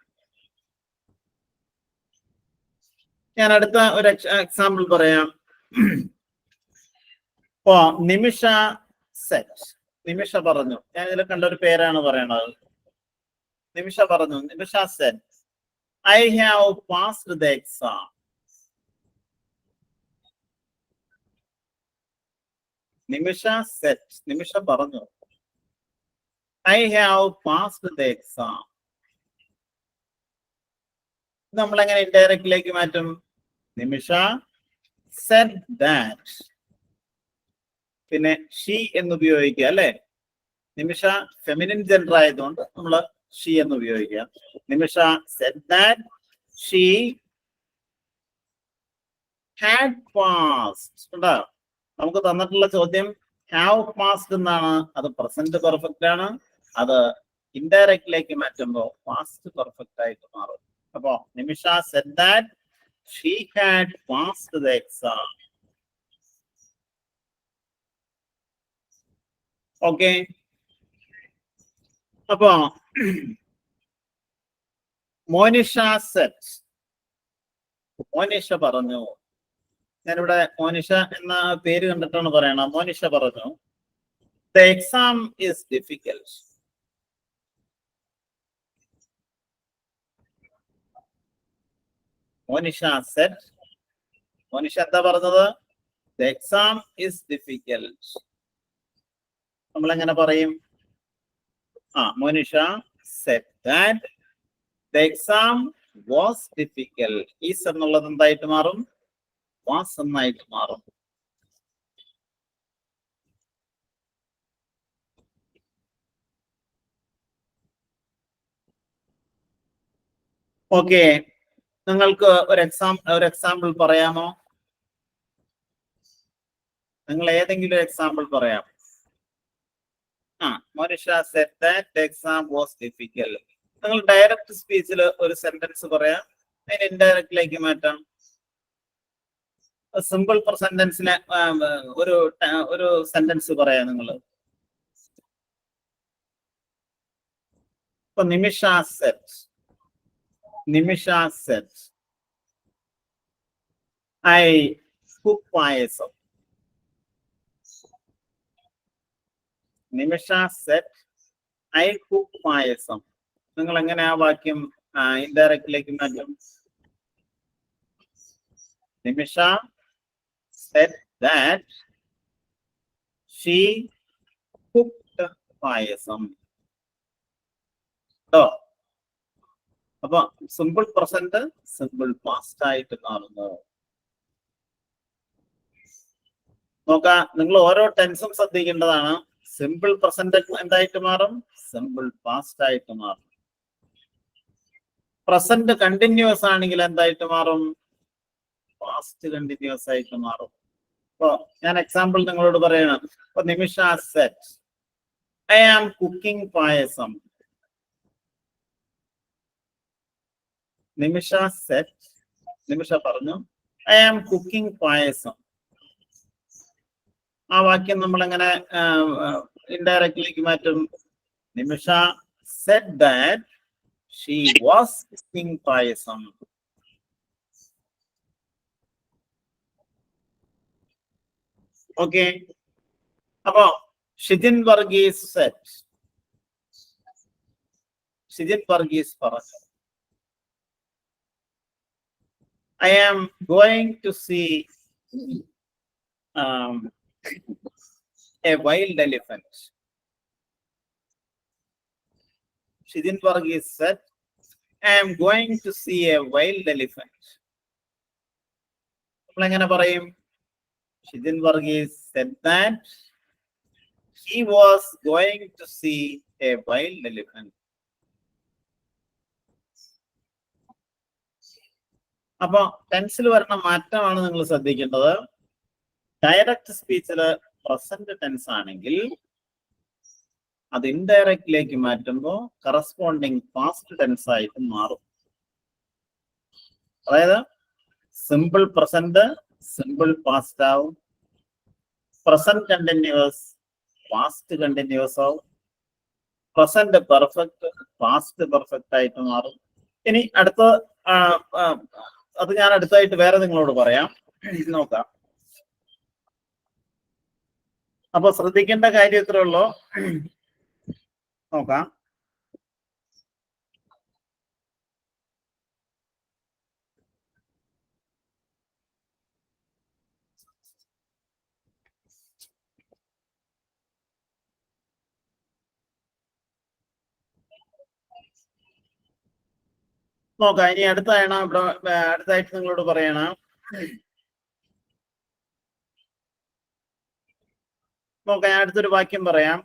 ഞാൻ അടുത്ത ഒരു എക്സാമ്പിൾ പറയാം. ഇപ്പോ നിമിഷ സെറ്റ്, നിമിഷ പറഞ്ഞു. ഞാൻ ഇതിൽ കണ്ട ഒരു പേരാണ് പറയണത്. നിമിഷ പറഞ്ഞു, Nimisha said I have passed the exam. Nimisha said, Nimisha പറഞ്ഞു I have passed the exam. നമ്മൾ എങ്ങനെ ഇൻഡയറക്റ്റിലേക്ക് മാറ്റും? നിമിഷ said that, പിന്നെ ഷീ എന്ന് ഉപയോഗിക്കുക അല്ലെ? നിമിഷ ഫെമിനിൻ ജെൻഡർ ആയതുകൊണ്ട് നമ്മള് ഷീ എന്ന് ഉപയോഗിക്കുക. നിമിഷ said that she had passed. ഉണ്ടോ? നമുക്ക് തന്നിട്ടുള്ള ചോദ്യം have passed എന്നാണ്. അത് പ്രസന്റ് പെർഫെക്റ്റ് ആണ്. അത് ഇൻഡയറക്റ്റിലേക്ക് മാറ്റുമ്പോൾ പാസ്റ്റ് പെർഫെക്റ്റ് ആയിട്ട് മാറും. അപ്പോ നിമിഷ said that she had passed the exam. Okay, അപ്പോ മോനിഷ സെറ്റ്, മോനിഷ പറഞ്ഞു. ഞാനിവിടെ മോനിഷ എന്ന പേര് കണ്ടിട്ടാണ് പറയണം. മോനിഷ പറഞ്ഞു the exam is difficult. Monisha set, Monisha എന്താ പറഞ്ഞത്? the exam is difficult. നമ്മൾ എങ്ങനെ പറയും? Monisha said that the exam was difficult. Is എന്നുള്ളത് എന്തായിട്ട് മാറും? was എന്നായിട്ട് മാറും. ഓക്കെ, നിങ്ങൾക്ക് ഒരു എക്സാമ്പിൾ പറയാമോ? നിങ്ങൾ ഏതെങ്കിലും ഒരു എക്സാമ്പിൾ പറയാം. Monisha said that the exam was difficult. നിങ്ങൾ ഡയറക്റ്റ് സ്പീച്ചിൽ ഒരു സെന്റൻസ് പറയാം, അതിന് ഇൻഡയറക്റ്റിലേക്ക് മാറ്റാം. സിമ്പിൾ സെന്റൻസിനെ ഒരു സെന്റൻസ് പറയാം നിങ്ങൾ. ഇപ്പൊ നിമിഷ said I cook payasam. Nimisha said I cook പായസം. നിങ്ങൾ എങ്ങനെ ആ വാക്യം ഇൻഡയറക്റ്റിലേക്ക് മാറ്റും? നിമിഷ said that she cooked പായസം. അപ്പൊ സിമ്പിൾ പ്രസന്റ് സിമ്പിൾ പാസ്റ്റ് ആയിട്ട് മാറുന്നു. നോക്കാം, നിങ്ങൾ ഓരോ ടെൻസും ശ്രദ്ധിക്കേണ്ടതാണ്. സിമ്പിൾ പ്രസന്റ് എന്തായിട്ട് മാറും? സിമ്പിൾ പാസ്റ്റ് ആയിട്ട് മാറും. പ്രസന്റ് കണ്ടിന്യൂസ് ആണെങ്കിൽ എന്തായിട്ട് മാറും? പാസ്റ്റ് കണ്ടിന്യൂസ് ആയിട്ട് മാറും. അപ്പൊ ഞാൻ എക്സാമ്പിൾ നിങ്ങളോട് പറയണം. ഇപ്പൊ നിമിഷ said I am cooking പായസം. നിമിഷ പറഞ്ഞു I am cooking പായസം. ആ വാക്യം നമ്മൾ എങ്ങനെ ഇൻഡയറക്റ്റിലേക്ക് മാറ്റും? നിമിഷ said that she was cooking payasam. Okay, അപ്പൊ ഷിജിൻ വർഗീസ് പറഞ്ഞു I am going to see a wild elephant. Shidin Varghese said, I am going to see a wild elephant. Shidin Varghese said that he was going to see a wild elephant. അപ്പൊ ടെൻസിൽ വരുന്ന മാറ്റമാണ് നിങ്ങൾ ശ്രദ്ധിക്കേണ്ടത്. Direct സ്പീച്ചില് present tense ആണെങ്കിൽ അത് ഇൻഡയറക്റ്റിലേക്ക് മാറ്റുമ്പോൾ corresponding past tense ആയിട്ട് മാറും. അതായത് സിമ്പിൾ പ്രസന്റ് സിമ്പിൾ പാസ്റ്റ് ആവും, പ്രസന്റ് കണ്ടിന്യൂസ് പാസ്റ്റ് കണ്ടിന്യൂസ് ആവും, പ്രസന്റ് പെർഫെക്റ്റ് പാസ്റ്റ് പെർഫെക്റ്റ് ആയിട്ട് മാറും. ഇനി അത് ഞാൻ അടുത്തായിട്ട് വേറെ നിങ്ങളോട് പറയാം, നോക്കാം. അപ്പൊ ശ്രദ്ധിക്കേണ്ട കാര്യം ഇത്രേ ഉള്ളൂ. നോക്കാം. ഇനി അടുത്തായിട്ട് നിങ്ങളോട് പറയണം. നോക്കാം, ഞാൻ അടുത്തൊരു വാക്യം പറയാം.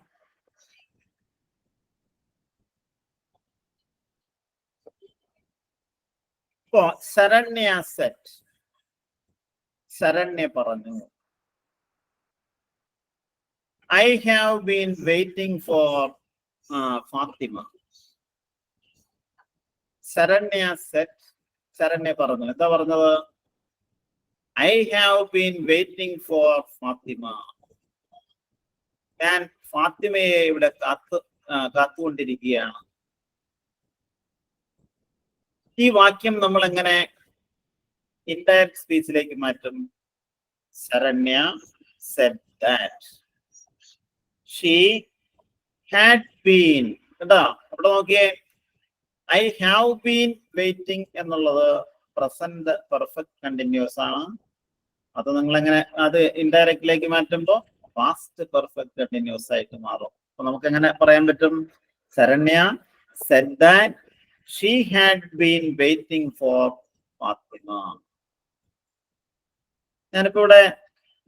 ഇപ്പോ ശരണ്യ പറഞ്ഞു I have been waiting for Fatima. Saranya പറഞ്ഞു, എന്താ പറഞ്ഞത്? I have been waiting for Fatima. ഞാൻ ഫാത്തിമയെ ഇവിടെ കാത്തുകൊണ്ടിരിക്കുകയാണ്. ഈ വാക്യം നമ്മൾ എങ്ങനെ ഇൻഡയറക്റ്റ് സ്പീച്ചിലേക്ക് മാറ്റും? Saranya said that she had been. കേട്ടോ, അവിടെ നോക്കിയേ, I have been waiting എന്നുള്ളത് പ്രസന്റ് പെർഫെക്റ്റ് കണ്ടിന്യൂസ് ആണ്. അത് നിങ്ങൾ എങ്ങനെ അത് ഇൻഡയറക്റ്റിലേക്ക് മാറ്റുമ്പോൾ പാസ്റ്റ് പെർഫെക്റ്റ് കണ്ടിന്യൂസ് ആയിട്ട് മാറും. അപ്പൊ നമുക്ക് എങ്ങനെ പറയാൻ പറ്റും? Saranya said that she had been waiting for Fatima. ഞാനിപ്പോ ഇവിടെ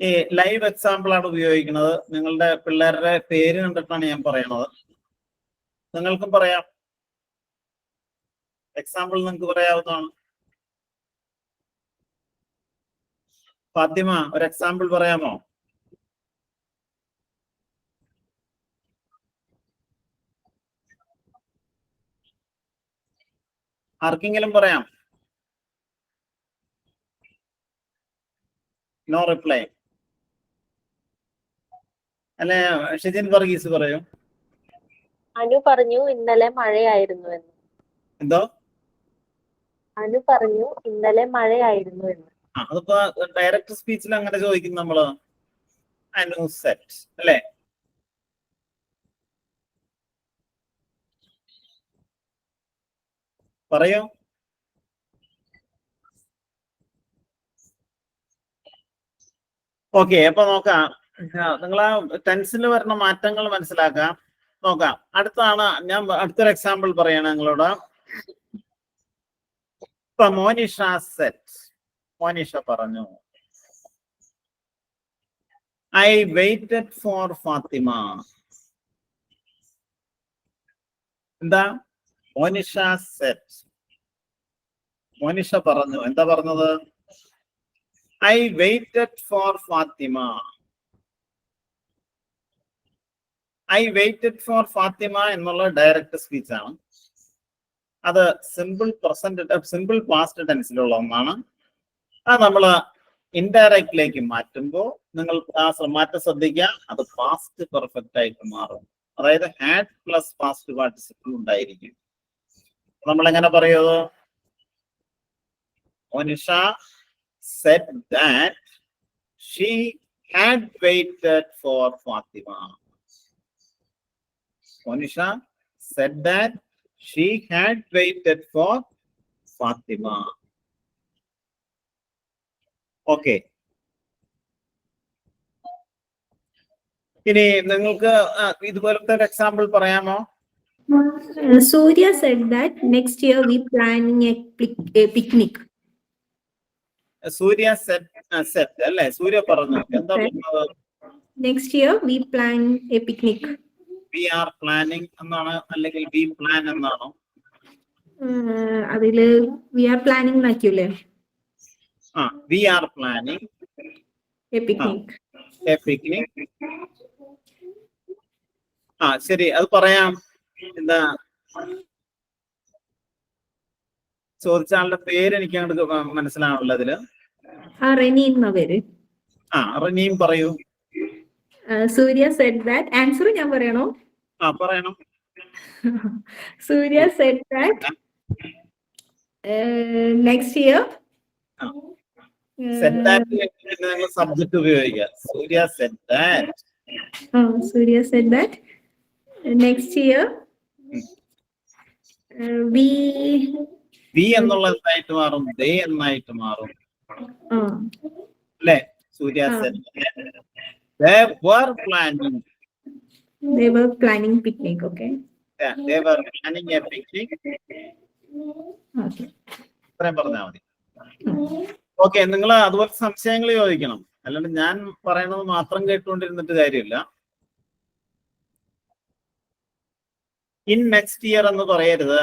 ഈ ലൈവ് എക്സാമ്പിൾ ആണ് ഉപയോഗിക്കുന്നത്. നിങ്ങളുടെ പിള്ളേരുടെ പേര് കണ്ടിട്ടാണ് ഞാൻ പറയണത്. നിങ്ങൾക്കും പറയാം, എക്സാമ്പിൾ നിങ്ങൾക്ക് പറയാവുന്നതാണ്. ഫാത്തിമ, ഒരു എക്സാമ്പിൾ പറയാമോ? ആർക്കെങ്കിലും പറയാം? No reply. അല്ലെ ഷിജിൻ വർഗീസ് പറയൂ. അനു പറഞ്ഞു ഇന്നലെ മഴയായിരുന്നു എന്ന്. എന്തോ? അനു പറഞ്ഞു ഇന്നലെ മഴയായിരുന്നു എന്ന്. അതിപ്പോ ഡയറക്റ്റ് സ്പീച്ചിൽ അങ്ങനെ ചോദിക്കും നമ്മള്. അനു സെറ്റ് അല്ലേ? പറയൂ. ഓക്കെ, അപ്പൊ നോക്കാം. നിങ്ങൾ ആ ടെൻസിൽ വരുന്ന മാറ്റങ്ങൾ മനസ്സിലാക്കാം. നോക്കാം. അടുത്താണ് ഞാൻ അടുത്തൊരു എക്സാമ്പിൾ പറയണം നിങ്ങളോട്. ഇപ്പൊ മോനിഷ സെറ്റ്. മോനിഷ പറഞ്ഞു ഐ വെയിറ്റഡ് ഫോർ ഫാത്തിമ. എന്താ? മോനിഷ സെറ്റ്. മോനിഷ പറഞ്ഞു. എന്താ പറഞ്ഞത്? I waited for Fathima. I waited for Fathima എന്നുള്ള ഡയറക്റ്റ് സ്പീച്ച് ആണ്. അത് സിമ്പിൾ പാസ്റ്റ് ടെൻസിലുള്ള ഒന്നാണ്. അത് നമ്മൾ ഇൻഡയറക്റ്റിലേക്ക് മാറ്റുമ്പോൾ നിങ്ങൾ ആ മാറ്റം ശ്രദ്ധിക്കുക. അത് പാസ്റ്റ് പെർഫെക്റ്റ് ആയിട്ട് മാറും. അതായത് ഹാഡ് പ്ലസ് പാസ്റ്റ് പാർട്ടിസിപ്പിൾ ഉണ്ടായിരിക്കും. നമ്മൾ എങ്ങനെ പറയുന്നത്? Monisha said that she had waited for Fatima. Monisha said that she had waited for Fatima. Okay. ഇനി നിങ്ങൾക്ക് ഇതുപോലത്തെ ഒരു എക്സാമ്പിൾ പറയാമോ? Surya said that next year we planning a picnic. Surya set അല്ലേ? സൂര്യ പറഞ്ഞു. എന്താ പറഞ്ഞത്? Next year we plan a picnic. We are planning എന്നാണ്, അല്ലെങ്കിൽ വി പ്ലാൻ എന്നാണോ? അതില് we are planning എന്നാക്കില്ലേ? We are planning A picnic. A picnic. ശരി, അത് പറയാം. എന്താ ചോദിച്ച ആളുടെ പേര് എനിക്ക് അങ്ങോട്ട് മനസ്സിലാവുള്ള അതില്. റെനി എന്ന പേര്. റെനിയും പറയൂ. സൂര്യ said that. ആൻസർ ഞാൻ പറയണോ? പറയണം. Surya said that next year. Subject ഉപയോഗിക്കുക. Surya said that. Surya said that next year we എന്നുള്ള എന്തായിട്ട് മാറും? ദേ എന്നായിട്ട് മാറും അല്ലേ? സൂര്യ said they were planning. They were planning picnic. Okay. Yeah, they were planning a picnic. Okay. ഇത്രയും പറഞ്ഞാൽ മതി. ഓക്കെ, നിങ്ങൾ അതുപോലെ സംശയങ്ങൾ ചോദിക്കണം. അല്ലാണ്ട് ഞാൻ പറയുന്നത് മാത്രം കേട്ടുകൊണ്ടിരുന്നിട്ട് കാര്യമില്ല. ഇൻ നെക്സ്റ്റ് ഇയർ എന്ന് പറയരുത്.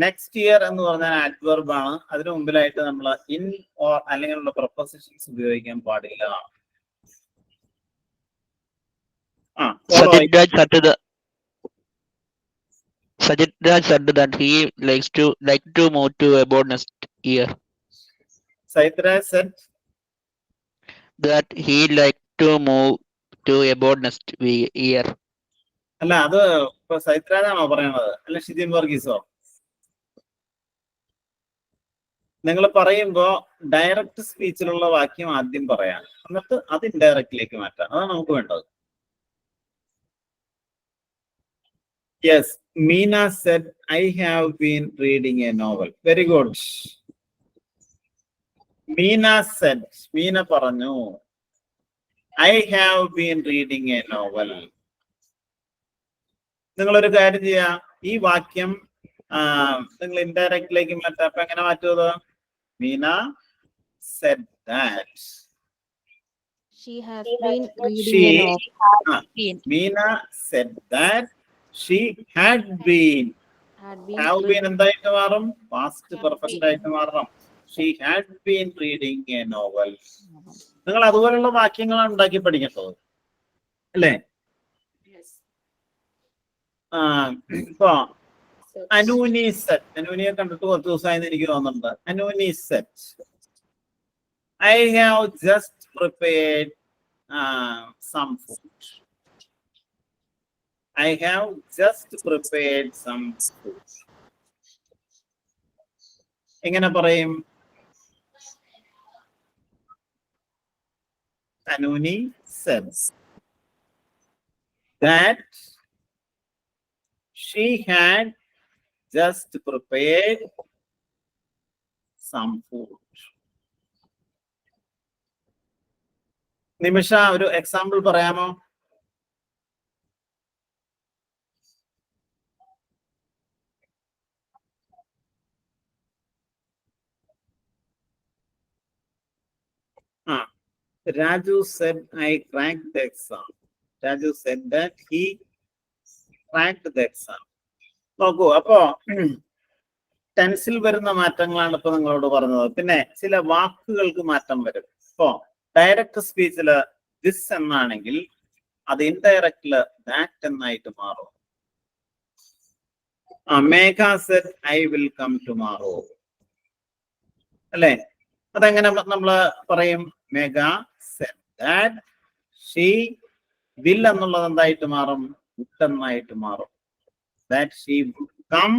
നെക്സ്റ്റ് ഇയർ എന്ന് പറഞ്ഞാൽ ആഡ്വർബ് ആണ്. അതിനു മുമ്പിലായിട്ട് നമ്മൾ ഇൻ ഓർ അല്ലെങ്കിൽ പ്രൊപ്പോസിഷൻസ് ഉപയോഗിക്കാൻ പാടില്ല. Sajid said that he like to move to about next year. Saitra said that he like to move to about next year. അല്ല, അത് ഇപ്പൊ സൈത്രാനാണോ പറയണത്? അല്ല ഷിജിൻ വർഗീസോ? നിങ്ങൾ പറയുമ്പോ ഡയറക്റ്റ് സ്പീച്ചിലുള്ള വാക്യം ആദ്യം പറയാം, എന്നിട്ട് അത് ഇൻഡയറക്റ്റിലേക്ക് മാറ്റാം. അതാണ് നമുക്ക് വേണ്ടത്. Yes, Meena said I have been reading a novel. Very good. Meena said, Meena പറഞ്ഞു I have been reading a novel. നിങ്ങളൊരു കാര്യം ചെയ്യാ, ഈ വാക്യം നിങ്ങൾ ഇൻഡയറക്റ്റിലേക്ക് മാറ്റാം. അപ്പൊ എങ്ങനെ മാറ്റുന്നത്? Meena said that. She has been reading She, a novel. Meena said that she had been. Had been Have been എന്തായിട്ട് മാറും? Past Had perfect been. ആയിട്ട് മാറണം. She had been reading a novel. നിങ്ങൾ അതുപോലുള്ള വാക്യങ്ങളാണ് ഉണ്ടാക്കി പഠിക്കേണ്ടത് അല്ലേ? ഇപ്പൊ അനൂനി സെറ്റ്, അനൂനിയെ കണ്ടിട്ട് കുറച്ച് ദിവസമായെന്ന് എനിക്ക് തോന്നുന്നുണ്ട്. അനൂനി set, I have just prepared some food. I have just prepared some food. എങ്ങനെ പറയും? Anuni says that she had just prepared some food. നിമിഷ ഒരു എക്സാമ്പിൾ പറയാമോ? Raju said I cracked the exam. Raju said that he cracked the exam. നോക്കൂ, അപ്പോ ടെൻസിൽ വരുന്ന മാറ്റങ്ങളാണ് ഇപ്പൊ നിങ്ങളോട് പറഞ്ഞത്. പിന്നെ ചില വാക്കുകൾക്ക് മാറ്റം വരും. ഇപ്പോ ഡയറക്റ്റ് സ്പീച്ചില് ദിസ് എന്നാണെങ്കിൽ അത് ഇൻഡയറക്റ്റില് ദാറ്റ് എന്നായിട്ട് മാറും. Megha said I will come tomorrow അല്ലെ? അതെങ്ങനെ നമ്മള് പറയും? Megha said that she will എന്നുള്ളത് എന്തായിട്ട് മാറും? വുഡ് എന്നായിട്ട് മാറും. That she would come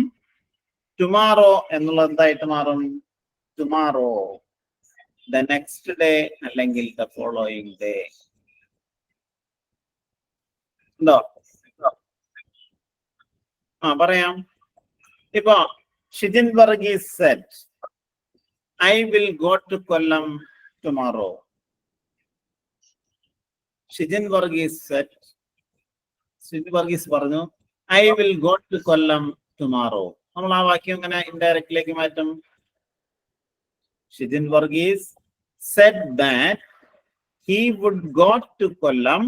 tomorrow എന്നുള്ളത് എന്തായിട്ട് മാറും? ടുമാറോ. The next day അല്ലെങ്കിൽ the following day. ഉണ്ടോ? പറയാം. ഇപ്പൊ Shijin Varghese said I will go to Kollam tomorrow. Shijin Varghese said, Shijin Varghese പറഞ്ഞു I will go to Kollam tomorrow. നമ്മൾ ആ വാക്യം ഇങ്ങനെ ഇൻഡയറക്റ്റിലേക്ക് മാറ്റും. Shijin Varghese said that he would go to Kollam.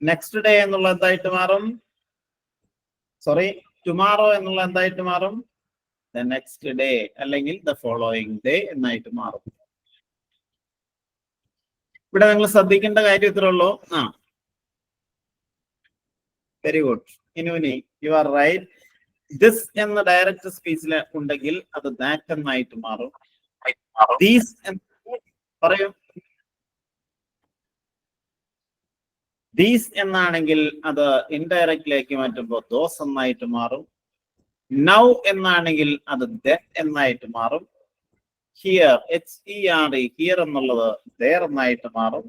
Next day എന്നുള്ള എന്തായിട്ട് മാറും? സോറി, ടുമാറോ എന്നുള്ള എന്തായിട്ട് മാറും? ദ നെക്സ്റ്റ് ഡേ അല്ലെങ്കിൽ ദ ഫോളോയിങ് ഡേ എന്നായിട്ട് മാറും. ഇവിടെ നിങ്ങൾ ശ്രദ്ധിക്കേണ്ട കാര്യം ഇത്രേ ഉള്ളൂ. വെരി ഗുഡ് ഇനുനി, യു ആർ റൈറ്റ്. ദിസ് എന്ന ഡയറക്റ്റ് സ്പീച്ചിൽ ഉണ്ടെങ്കിൽ അത് ദാറ്റ് എന്നായിട്ട് മാറും. ദീസ് പറയൂ. ദീസ് എന്നാണെങ്കിൽ അത് ഇൻഡയറക്റ്റിലേക്ക് മാറ്റുമ്പോൾ ദോസ് എന്നായിട്ട് മാറും. നൗ എന്നാണെങ്കിൽ അത് ദാറ്റ് എന്നായിട്ട് മാറും. ഹിയർ, HERE, ഹിയർ എന്നുള്ളത് there എന്നായിട്ട് മാറും.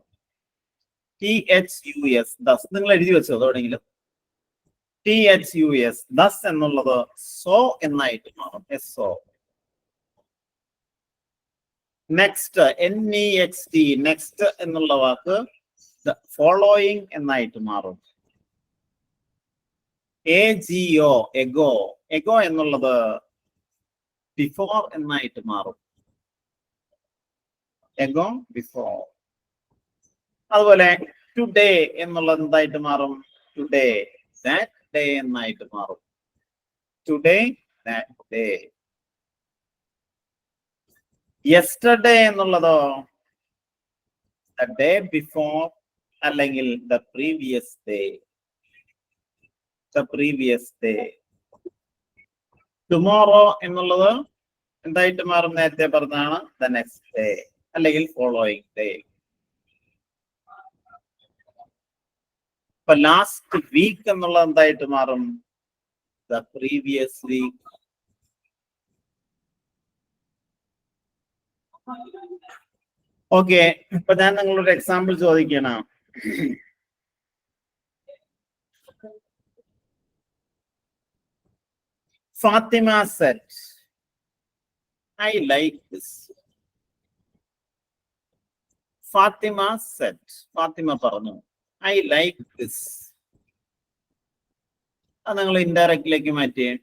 THUS, thus, നിങ്ങൾ എഴുതി വെച്ചോ എവിടെയെങ്കിലും? THUS, thus എന്നുള്ളത് so എന്നായിട്ട് മാറും. SO. നെക്സ്റ്റ്, NEXT, നെക്സ്റ്റ് എന്നുള്ള വാക്ക് ഫോളോയിങ് എന്നായിട്ട് മാറും. AGO, എഗോ, എഗോ എന്നുള്ളത് ബിഫോർ എന്നായിട്ട് മാറും. Ago, before. അതുപോലെ ടുഡേ എന്നുള്ളത് എന്തായിട്ട് മാറും? ടുഡേ, ദാറ്റ് ഡേ എന്നായിട്ട് മാറും. Today, that day. യെസ്റ്റർഡേ എന്നുള്ളതോ ദ ഡേ ബിഫോർ അല്ലെങ്കിൽ the previous day. The previous day. Tomorrow എന്നുള്ളത് എന്തായിട്ട് മാറും? നേരത്തെ പറഞ്ഞതാണ്, ദ നെക്സ്റ്റ് ഡേ അല്ലെങ്കിൽ ഫോളോയിങ് ഡേ. ഇപ്പൊ ലാസ്റ്റ് വീക്ക് എന്നുള്ളത് എന്തായിട്ട് മാറും? The previous week. ഓക്കെ, ഇപ്പൊ ഞാൻ നിങ്ങളൊരു എക്സാമ്പിൾ ചോദിക്കണം. Fathima said I like this. Fathima said, Fathima പറഞ്ഞു I like this. അത് നിങ്ങൾ ഇൻഡയറക്റ്റിലേക്ക് മാറ്റിയേ.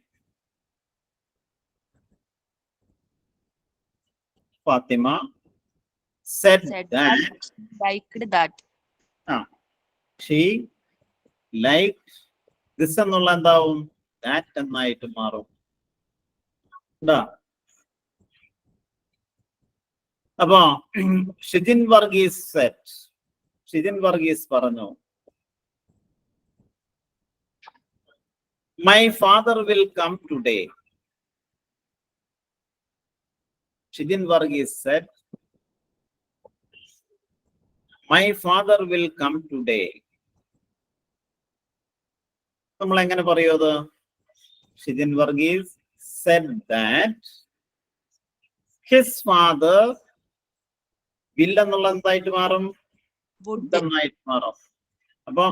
Fathima said Said that liked that. she liked this എന്നുള്ള എന്താവും that എന്നായിട്ട് മാറും. ണ്ടാ? അപ്പോ ഷിജിൻ വർഗീസ് said, ഷിജിൻ വർഗീസ് പറഞ്ഞു, my father will come today. Shijin Varghese said, my father will come today. നമ്മൾ എങ്ങനെ പറയൂത്? Shijin Varghese said that his father will എന്നുള്ള എന്തായിട്ട് മാറും? Would എന്നായിട്ട് മാറും. അപ്പൊ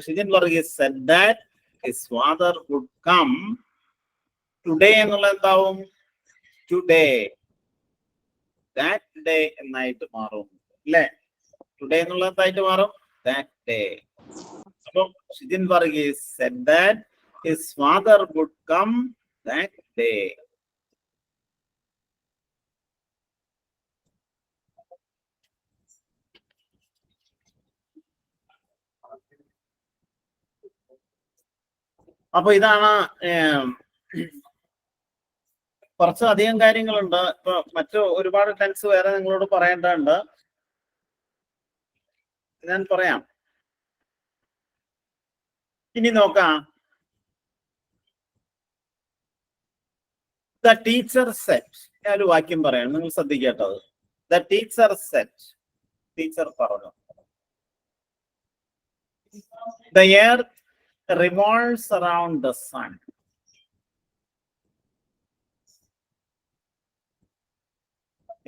Shijin Varghese said that his father would come today എന്നുള്ള എന്താവും? today, that day എന്നായിട്ട് മാറും അല്ലേ? ടുഡേ എന്നുള്ള എന്തായിട്ട് മാറും? that day. അപ്പൊ Shijin Varghese said that his father would come that day. അപ്പൊ ഇതാണ് കുറച്ച് അധികം കാര്യങ്ങളുണ്ട്. ഇപ്പൊ മറ്റു ഒരുപാട് ടെൻസ് വേറെ നിങ്ങളോട് പറയേണ്ടതുണ്ട്. ഞാൻ പറയാം. ഇനി നോക്കാം. The teacher said. ഞാൻ ഒരു വാക്യം പറയാം, നിങ്ങൾ ശ്രദ്ധിക്കേണ്ടത്. The teacher said. ടീച്ചർ പറഞ്ഞു. The earth revolves around the sun.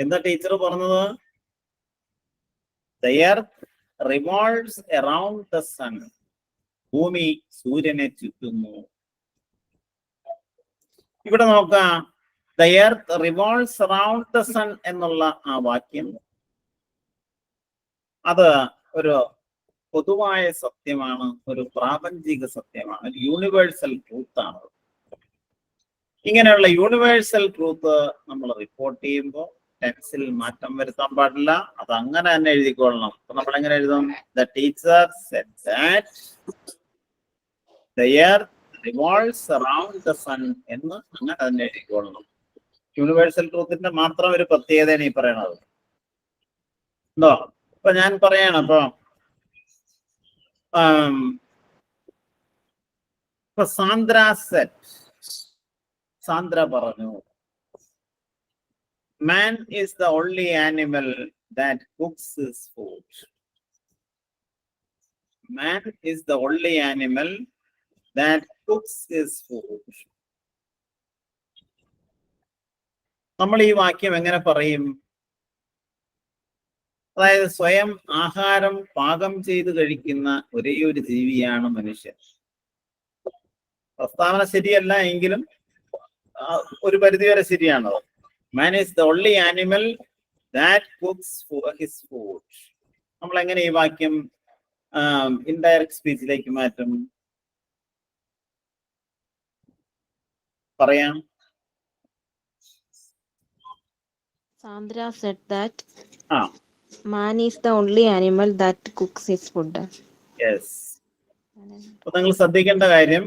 എന്താ ടീച്ചർ പറഞ്ഞത്? The earth revolves around the sun. ഭൂമി സൂര്യനെ ചുറ്റുന്നു. ഇവിടെ നോക്കാം. The earth revolves around the sun എന്നുള്ള ആ വാക്യം അത് ഒരു പൊതുവായ സത്യമാണ്, ഒരു പ്രാപഞ്ചിക സത്യമാണ്, ഒരു യൂണിവേഴ്സൽ ട്രൂത്ത് ആണ്. ഇങ്ങനെയുള്ള യൂണിവേഴ്സൽ ട്രൂത്ത് നമ്മൾ റിപ്പോർട്ട് ചെയ്യുമ്പോൾ ടെൻസിൽ മാറ്റം വരുത്താൻ പാടില്ല. അത് അങ്ങനെ തന്നെ എഴുതിക്കൊള്ളണം. അപ്പൊ നമ്മൾ എങ്ങനെ എഴുതും? The teacher said that the earth revolves around the sun എന്ന് അങ്ങനെ തന്നെ എഴുതിക്കൊള്ളണം. യൂണിവേഴ്സൽ ട്രൂത്തിന്റെ മാത്രം ഒരു പ്രത്യേകതയാണ് ഈ പറയണത്. ഉണ്ടോ? അപ്പൊ ഞാൻ പറയാണ്. അപ്പൊ സാന്ദ്ര സെറ്റ്. സാന്ദ്ര പറഞ്ഞു, man is the only animal that cooks his food. Man is the only animal that cooks his food. നമ്മൾ ഈ വാക്യം എങ്ങനെ പറയും? അതായത് സ്വയം ആഹാരം പാകം ചെയ്ത് കഴിക്കുന്ന ഒരേ ഒരു ജീവിയാണ് മനുഷ്യൻ. പ്രസ്താവന ശരിയല്ല എങ്കിലും ഒരു പരിധിവരെ ശരിയാണത്. Man is the only animal that cooks his food. നമ്മൾ എങ്ങനെ ഈ വാക്യം ഇൻഡയറക്റ്റ് സ്പീച്ചിലേക്ക് മാറ്റും? പറയാം. Sandra said that Ah. man is the only animal that cooks his food. Yes. അപ്പൊ നിങ്ങൾ ശ്രദ്ധിക്കേണ്ട കാര്യം,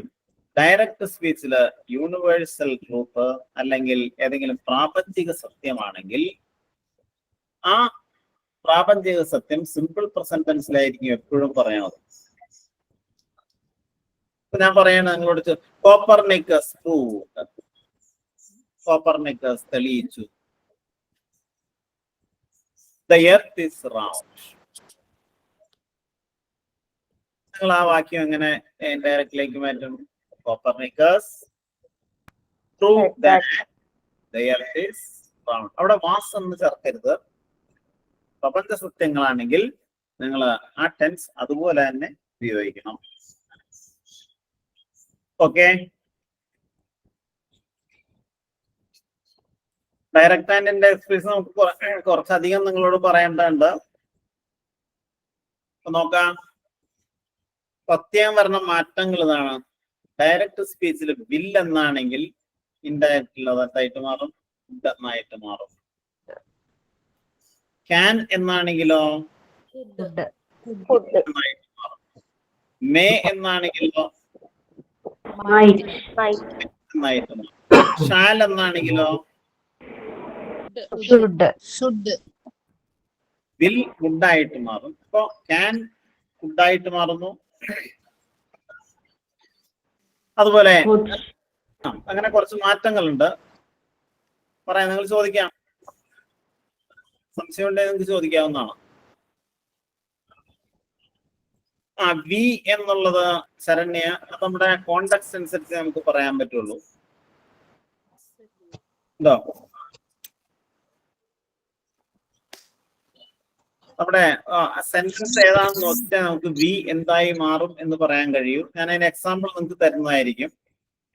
ഡയറക്റ്റ് സ്പീച്ചില് യൂണിവേഴ്സൽ ട്രൂത്ത് അല്ലെങ്കിൽ ഏതെങ്കിലും പ്രാപഞ്ചിക സത്യമാണെങ്കിൽ ആ പ്രാപഞ്ചിക സത്യം സിമ്പിൾ പ്രസന്റ് ടെൻസിലായിരിക്കും എപ്പോഴും പറയണത്. ഇപ്പൊ ഞാൻ പറയണ നിങ്ങളോട്, കോപ്പർനിക്കസ് proved, കോപ്പർനിക്കസ് തെളിയിച്ചു, the earth is round. നിങ്ങൾ ആ വാക്യം എങ്ങനെ ഡയറക്റ്റിലേക്ക് മാറ്റും? Copernicus proved that the earth is round. അവിടെ മാസ് എന്ന് ചേർക്കരുത്. പ്രപഞ്ച സത്യങ്ങളാണെങ്കിൽ നിങ്ങൾ ആ ടെൻസ് അതുപോലെ തന്നെ ഉപയോഗിക്കണം. ഓക്കെ. ഡയറക്റ്റ് ആൻഡിന്റെ എക്സ്പ്രഷൻ നമുക്ക് കുറച്ചധികം നിങ്ങളോട് പറയേണ്ടതുണ്ട്. നോക്കാം. പ്രത്യേകം വരുന്ന മാറ്റങ്ങൾ ഇതാണ്. ഡയറക്റ്റ് സ്പീച്ചിൽ വിൽ എന്നാണെങ്കിൽ ഇൻഡയറക്റ്റിൽ അതായിട്ട് മാറും, എന്നായിട്ട് മാറും. ക്യാൻ എന്നാണെങ്കിലോ ഫുഡ് മേ എന്നാണെങ്കിലോ മൈറ്റ് എന്നായിട്ട് മാറും. ഷാൽ എന്നാണെങ്കിലോ should വിൽ ഫുഡായിട്ട് മാറും. ഇപ്പൊ ക്യാൻ ഫുഡായിട്ട് മാറുന്നു. അതുപോലെ അങ്ങനെ കുറച്ച് മാറ്റങ്ങളുണ്ട്. പറയാം, നിങ്ങൾ ചോദിക്കാം. സംശയം ഉണ്ടെങ്കിൽ നിങ്ങൾക്ക് ചോദിക്കാവുന്നതാണ്. വി എന്നുള്ളത് ശരണ്യ, അത് നമ്മുടെ കോണ്ടെക്സ്റ്റ് അനുസരിച്ച് നമുക്ക് പറയാൻ പറ്റുള്ളൂ. ഉണ്ടോ? നമ്മുടെ സെന്റൻസ് ഏതാണെന്ന് നോക്കിയാൽ നമുക്ക് വി എന്തായി മാറും എന്ന് പറയാൻ കഴിയും. ഞാൻ അതിന് എക്സാമ്പിൾ നിങ്ങൾക്ക് തരുന്നതായിരിക്കും.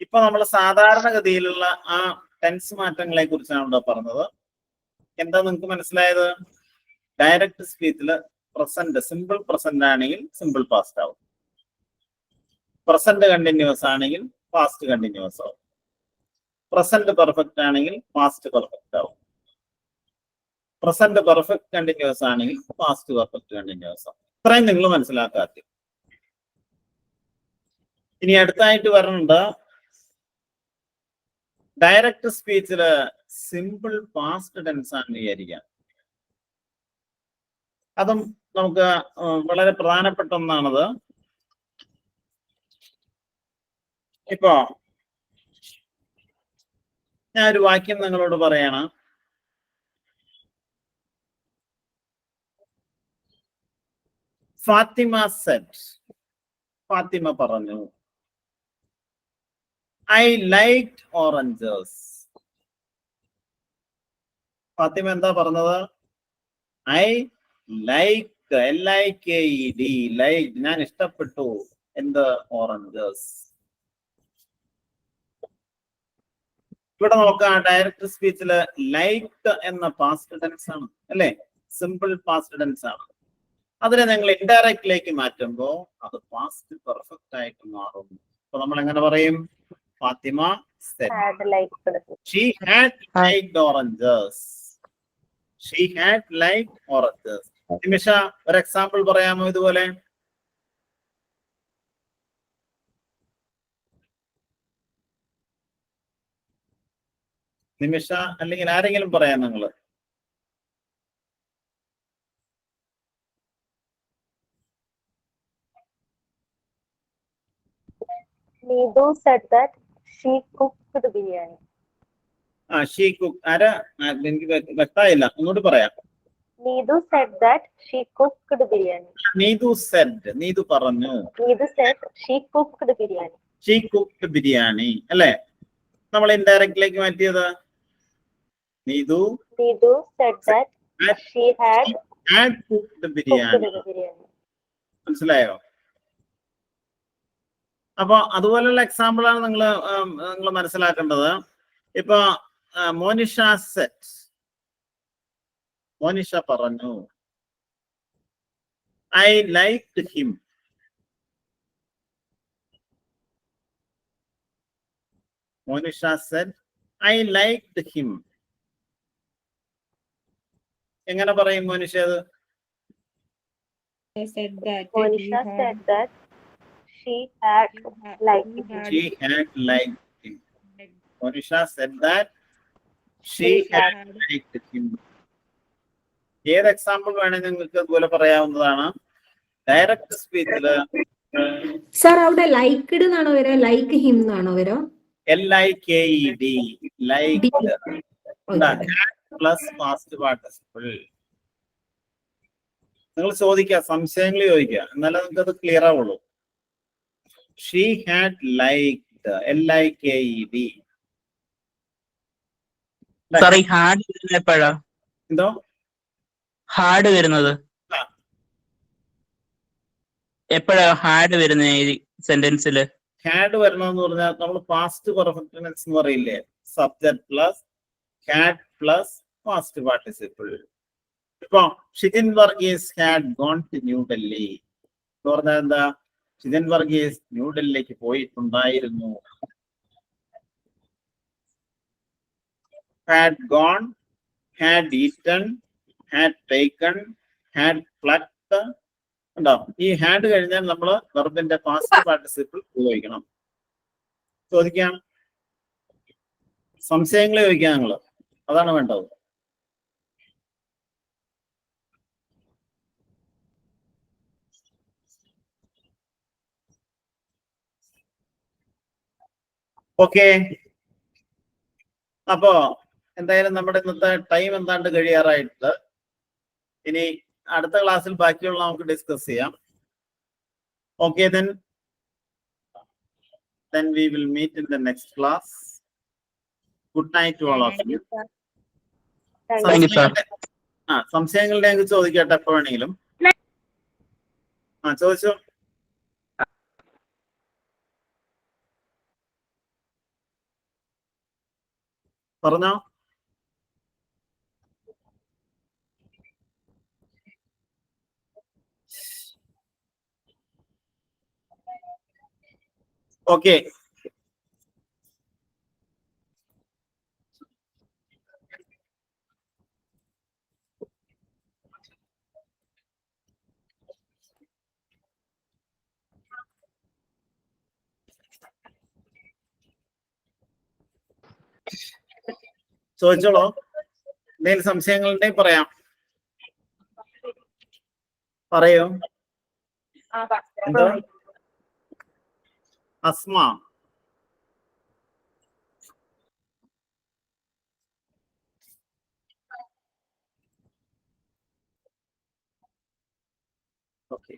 ഇപ്പൊ നമ്മൾ സാധാരണഗതിയിലുള്ള ആ ടെൻസ് മാറ്റങ്ങളെ കുറിച്ചാണ് ഇവിടെ പറഞ്ഞത്. എന്താ നിങ്ങൾക്ക് മനസ്സിലായത്? ഡയറക്റ്റ് സ്പീച്ചില് പ്രസന്റ് സിമ്പിൾ പ്രസന്റ് ആണെങ്കിൽ സിമ്പിൾ പാസ്റ്റ് ആവും. പ്രസന്റ് കണ്ടിന്യൂസ് ആണെങ്കിൽ പാസ്റ്റ് കണ്ടിന്യൂസ് ആവും. പ്രസന്റ് പെർഫെക്റ്റ് ആണെങ്കിൽ പാസ്റ്റ് പെർഫെക്റ്റ് ആവും. പ്രസന്റ് പെർഫെക്റ്റ് കണ്ടിന്യൂസ് ആണെങ്കിൽ പാസ്റ്റ് പെർഫെക്റ്റ് കണ്ടിന്യൂസ് ആവും. ഇത്രയും നിങ്ങൾ മനസ്സിലാക്കാത്ത. ഇനി അടുത്തായിട്ട് വരുന്നുണ്ട് ഡയറക്റ്റ് സ്പീച്ചില് സിമ്പിൾ പാസ്റ്റ് ടെൻസ് ആണ് വിചാരിക്കാം. അതും നമുക്ക് വളരെ പ്രധാനപ്പെട്ട ഒന്നാണത്. ഇപ്പോ ഞാൻ ഒരു വാക്യം നിങ്ങളോട് പറയാണ്. ഫാത്തിമ സെഡ്, ഫാത്തിമ പറഞ്ഞു, ഐ ലൈക്ഡ് ഓറഞ്ചസ്. ഫാത്തിമ എന്താ പറഞ്ഞത്? ഐ ലൈക്ക്, LIKED, ലൈക്ക്, ഞാൻ ഇഷ്ടപ്പെട്ടു എന്ത്? ഓറഞ്ചസ്. ഇവിടെ നോക്കാം, ഡയറക്റ്റ് സ്പീച്ചില് ലൈക്ക് എന്ന പാസ്റ്റ് ടെൻസ് ആണ് അല്ലെ, സിമ്പിൾ പാസ്റ്റ് ടെൻസ് ആണ്. അതിനെ നിങ്ങൾ ഇൻഡയറക്റ്റിലേക്ക് മാറ്റുമ്പോ അത് പാസ്റ്റ് പെർഫെക്റ്റ് ആയിട്ട് മാറും. അപ്പൊ നമ്മൾ എങ്ങനെ പറയും? Fathima said she had liked oranges. She had liked oranges. നിമിഷ ഒരു എക്സാമ്പിൾ പറയാമോ ഇതുപോലെ? നിമിഷ അല്ലെങ്കിൽ ആരെങ്കിലും പറയാം നിങ്ങള്? Needu said that she cooked biryani. She cook ആരാ? എനിക്ക് വ്യക്തമായില്ല, ഒന്നുകൂടി പറയാം. Needu said that she cooked biryani. Neetu said, Neetu പറഞ്ഞു. Needu said she cooked biryani. She cooked biryani അല്ലെ? നമ്മൾ ഇൻഡയറക്റ്റിലേക്ക് മാറ്റിയത് Needu said that she had cooked biryani. cooked biryani. മനസ്സിലായോ? അപ്പൊ അതുപോലുള്ള എക്സാമ്പിൾ ആണ് നിങ്ങൾ മനസ്സിലാക്കേണ്ടത്. ഇപ്പൊ മോനിഷ സെറ്റ്, മോനിഷ പറഞ്ഞു, I liked him. Monisha set I liked him. എങ്ങനെ പറയും മോനിഷ അത്? Monisha said that she had liked him. She had liked him. Monisha said that she had liked him. ഏത് എക്സാമ്പിൾ വേണമെങ്കിൽ നിങ്ങൾക്ക് അതുപോലെ പറയാവുന്നതാണ്. ഡയറക്റ്റ് സ്പീച്ചില് സർ അവിടെ ലൈക്ക്ഡ് എന്നാണോ വരാ, ലൈക്ക് ഹിം എന്നാണോ വരാ? LIKED, liked plus past participle. നിങ്ങൾ ചോദിക്കുക, സംശയങ്ങൾ ചോദിക്കുക, എന്നാലേ നിങ്ങൾക്ക് അത് ക്ലിയർ ആവുള്ളൂ. She had liked, LIKED. Sorry, hard വരുന്നത് എപ്പോഴാ? എന്തോ ഹാർഡ് വരുന്നത് എപ്പോഴാ? ഹാർഡ് വരുന്ന ഈ സെന്റൻസില് ഹാഡ് വരണമെന്ന് പറഞ്ഞാൽ നമ്മൾ പാസ്റ്റ് പെർഫെക്റ്റ് ടെൻസ് എന്ന് പറയില്ലേ, subject plus had plus past participle. ഇപ്പൊ Shijin Varghese had gone to New Delhi എന്ന് പറഞ്ഞാൽ എന്താ? ഷിജിൻ വർഗീസ് ന്യൂഡൽഹിക്ക് പോയിട്ടുണ്ടായിരുന്നു. had gone, had eaten, had taken, had plucked. ഉണ്ടോ? ഈ ഹാഡ് കഴിഞ്ഞാൽ നമ്മൾ വെർബിന്റെ പാസ്റ്റ് പാർട്ടിസിപ്പിൾ ഉപയോഗിക്കണം. ചോദിക്കാം, സംശയങ്ങൾ ചോദിക്കാം നിങ്ങൾ, അതാണ് വേണ്ടത്. ഓക്കെ, അപ്പോ എന്തായാലും നമ്മുടെ ഇന്നത്തെ ടൈം എന്താണ്ട് കഴിയാറായിട്ടുണ്ട്. ഇനി അടുത്ത ക്ലാസ്സിൽ ബാക്കിയുള്ള നമുക്ക് ഡിസ്കസ് ചെയ്യാം. Okay, then we will meet in the next class. Good night to all of you. Thank you, sir. സംശയങ്ങളുടെ ഞങ്ങൾക്ക് ചോദിക്കട്ടെ എപ്പോ വേണമെങ്കിലും. ചോദിച്ചോ. പറഞ്ഞോ. ഓക്കെ, ചോദിച്ചോളൂ. എന്തെങ്കിലും സംശയങ്ങളുണ്ടെങ്കിൽ പറയാം. പറയൂ. എന്തോ? അസ്മ, ഓക്കെ.